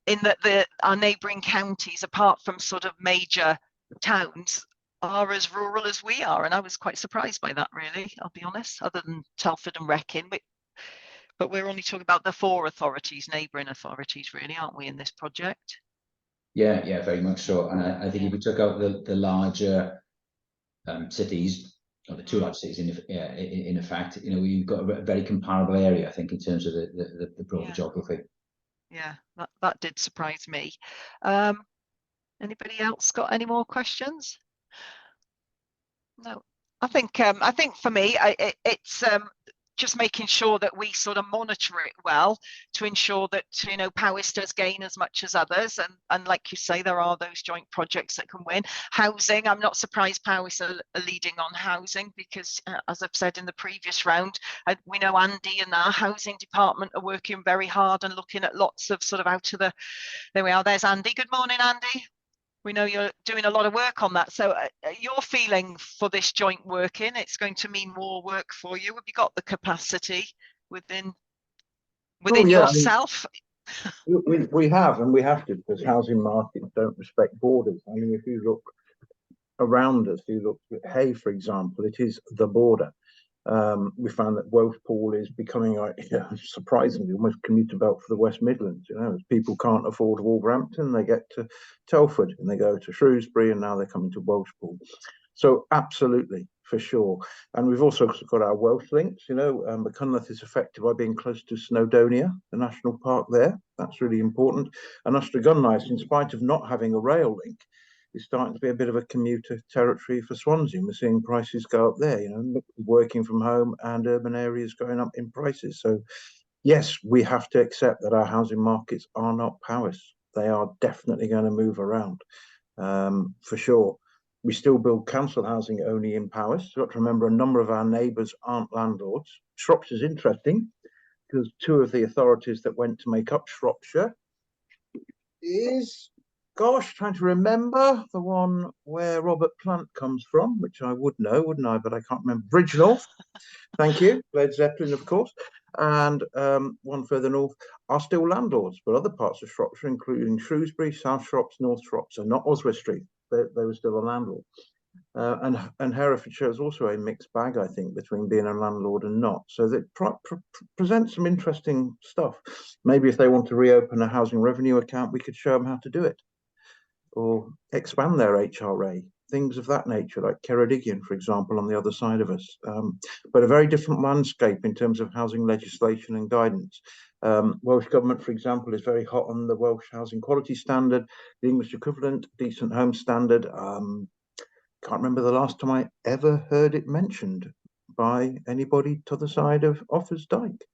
In that our neighbouring counties, apart from sort of major towns, are as rural as we are, and I was quite surprised by that, really, I'll be honest, other than Telford and Wrekin. But we're only talking about the 4 authorities, neighbouring authorities, really, aren't we, in this project? Yeah, very much so. And I think if we took out the larger cities, or the 2 large cities in effect, you know, we've got a very comparable area, I think, in terms of the broader geography. Yeah, that did surprise me. Anybody else got any more questions? No, I think for me, it's just making sure that we sort of monitor it well to ensure that, you know, Powys does gain as much as others, and like you say, there are those joint projects that can win. Housing, I'm not surprised Powys are leading on housing, because as I've said in the previous round, we know Andy and our housing department are working very hard and looking at lots of sort of out of the, there we are, there's Andy. Good morning, Andy. We know you're doing a lot of work on that. So your feeling for this joint working, it's going to mean more work for you. Have you got the capacity within yourself? We have, and we have to, because housing markets don't respect borders. I mean, if you look around us, you look at Hay, for example, it is the border. We found that Welshpool is becoming, surprisingly, almost commuter belt for the West Midlands. You know, as people can't afford Wolverhampton, they get to Telford, and they go to Shrewsbury, and now they're coming to Welshpool. So absolutely, for sure. And we've also got our Welsh links. You know, Machynlleth is affected by being close to Snowdonia, the national park there. That's really important. And Ystrad, in spite of not having a rail link, is starting to be a bit of a commuter territory for Swansea. We're seeing prices go up there, you know, working from home and urban areas going up in prices. So yes, we have to accept that our housing markets are not Powys. They are definitely going to move around, for sure. We still build council housing only in Powys. You've got to remember a number of our neighbours aren't landlords. Shropshire's interesting because 2 of the authorities that went to make up Shropshire is, gosh, trying to remember the one where Robert Plant comes from, which I would know, wouldn't I? But I can't remember. Bridgenorth. Thank you. Led Zeppelin, of course. And one further north are still landlords, but other parts of Shropshire, including Shrewsbury, South Shrops, North Shrops, and not Oswestry, they were still a landlord. And Herefordshire is also a mixed bag, I think, between being a landlord and not. So that presents some interesting stuff. Maybe if they want to reopen a housing revenue account, we could show them how to do it, or expand their HRA, things of that nature, like Ceredigion, for example, on the other side of us. But a very different landscape in terms of housing legislation and guidance. Welsh Government, for example, is very hot on the Welsh Housing Quality Standard, the English equivalent, Decent Home Standard. Can't remember the last time I ever heard it mentioned by anybody to the side of Offers Dyke.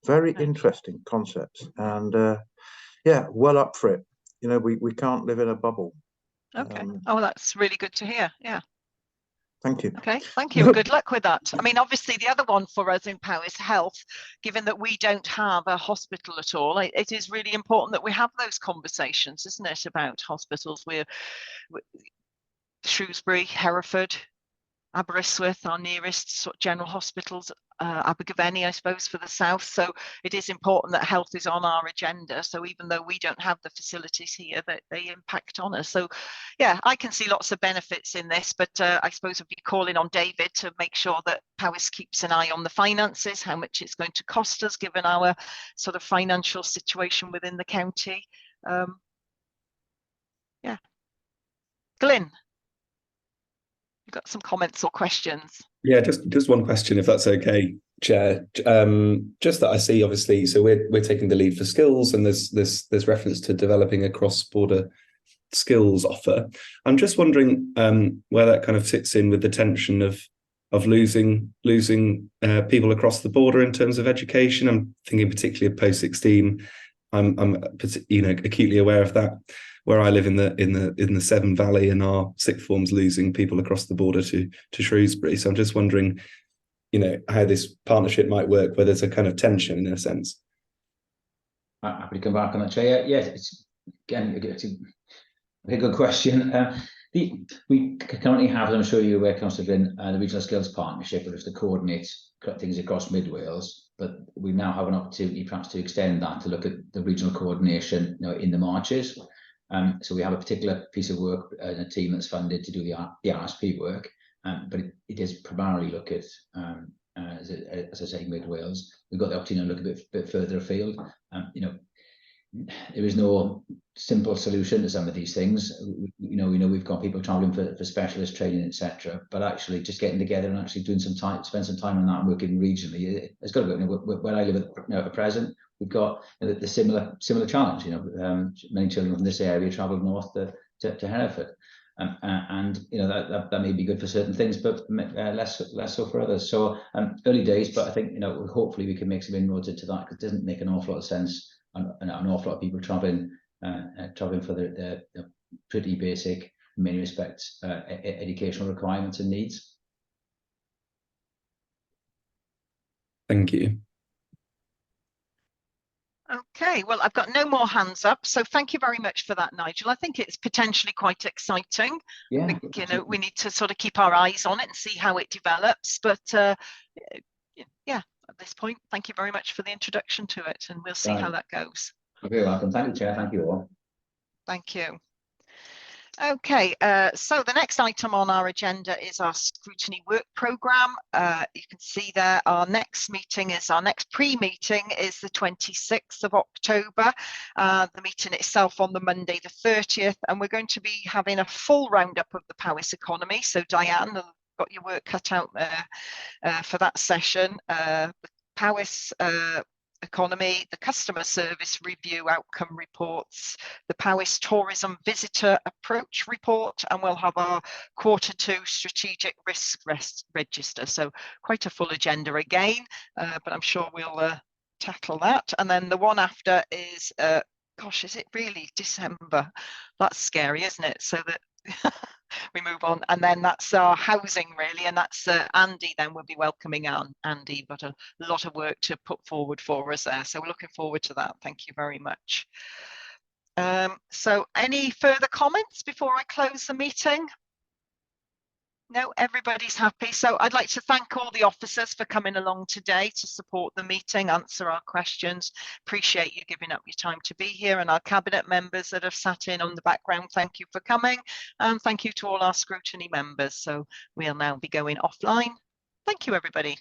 Very interesting concepts, and yeah, well up for it. You know, we can't live in a bubble. Okay. Oh, that's really good to hear. Yeah. Thank you. Okay, thank you. Good luck with that. I mean, obviously, the other one for us in Powys, health, given that we don't have a hospital at all, it is really important that we have those conversations, isn't it, about hospitals? We're Shrewsbury, Hereford, Aberystwyth, our nearest sort of general hospitals, Abergavenny, I suppose, for the south. So it is important that health is on our agenda. So even though we don't have the facilities here, that they impact on us. So yeah, I can see lots of benefits in this, but I suppose I'd be calling on David to make sure that Powys keeps an eye on the finances, how much it's going to cost us, given our sort of financial situation within the county. Yeah. Glyn, you've got some comments or questions? Yeah, just one question, if that's okay, Chair. Just that I see, obviously, so we're taking the lead for skills, and there's reference to developing a cross-border skills offer. I'm just wondering where that kind of fits in with the tension of losing people across the border in terms of education. I'm thinking particularly of post-16. I'm acutely aware of that, where I live in the Severn Valley, and our sixth forms losing people across the border to Shrewsbury. So I'm just wondering, how this partnership might work, where there's a kind of tension in a sense. I'm happy to come back on that, Chair. Yes, it's a good question. We currently have, as I'm sure you're aware, Councillor Glynn, the Regional Skills Partnership, which is to coordinate things across Mid Wales. But we now have an opportunity perhaps to extend that to look at the regional coordination in the marches. So we have a particular piece of work and a team that's funded to do the RSP work, but it is primarily look at, as I say, Mid Wales. We've got the opportunity to look a bit further afield. There is no simple solution to some of these things. We know we've got people traveling for specialist training, etc. But actually, just getting together and actually doing some time, spend some time on that and working regionally. It's got to go. Where I live at present, we've got the similar challenge. Many children from this area travel north to Hereford, and that may be good for certain things, but less so for others. So early days, but I think hopefully we can make some inroads into that, because it doesn't make an awful lot of sense. An awful lot of people traveling for their pretty basic, in many respects, educational requirements and needs. Thank you. Okay, well, I've got no more hands up, so thank you very much for that, Nigel. I think it's potentially quite exciting. Yeah, I think, we need to sort of keep our eyes on it and see how it develops. But yeah, at this point, thank you very much for the introduction to it, and we'll see how that goes. You're very welcome. Thank you, Chair. Thank you all. Thank you. Okay, so the next item on our agenda is our Scrutiny work programme. You can see there our next pre-meeting is the 26th of October. The meeting itself on the Monday the 30th, and we're going to be having a full roundup of the Powys economy. So Diane, you've got your work cut out there for that session. The Powys economy, the customer service review outcome reports, the Powys tourism visitor approach report, and we'll have our Q2 strategic risk register. So quite a full agenda again, but I'm sure we'll tackle that. And then the one after is, gosh, is it really December? That's scary, isn't it? So that we move on, and then that's our housing really, and that's Andy. Then we'll be welcoming Andy, but a lot of work to put forward for us there, so we're looking forward to that. Thank you very much. So any further comments before I close the meeting? No, everybody's happy. So I'd like to thank all the officers for coming along today to support the meeting, answer our questions. Appreciate you giving up your time to be here, and our cabinet members that have sat in on the background, thank you for coming. And thank you to all our scrutiny members. So we'll now be going offline. Thank you, everybody.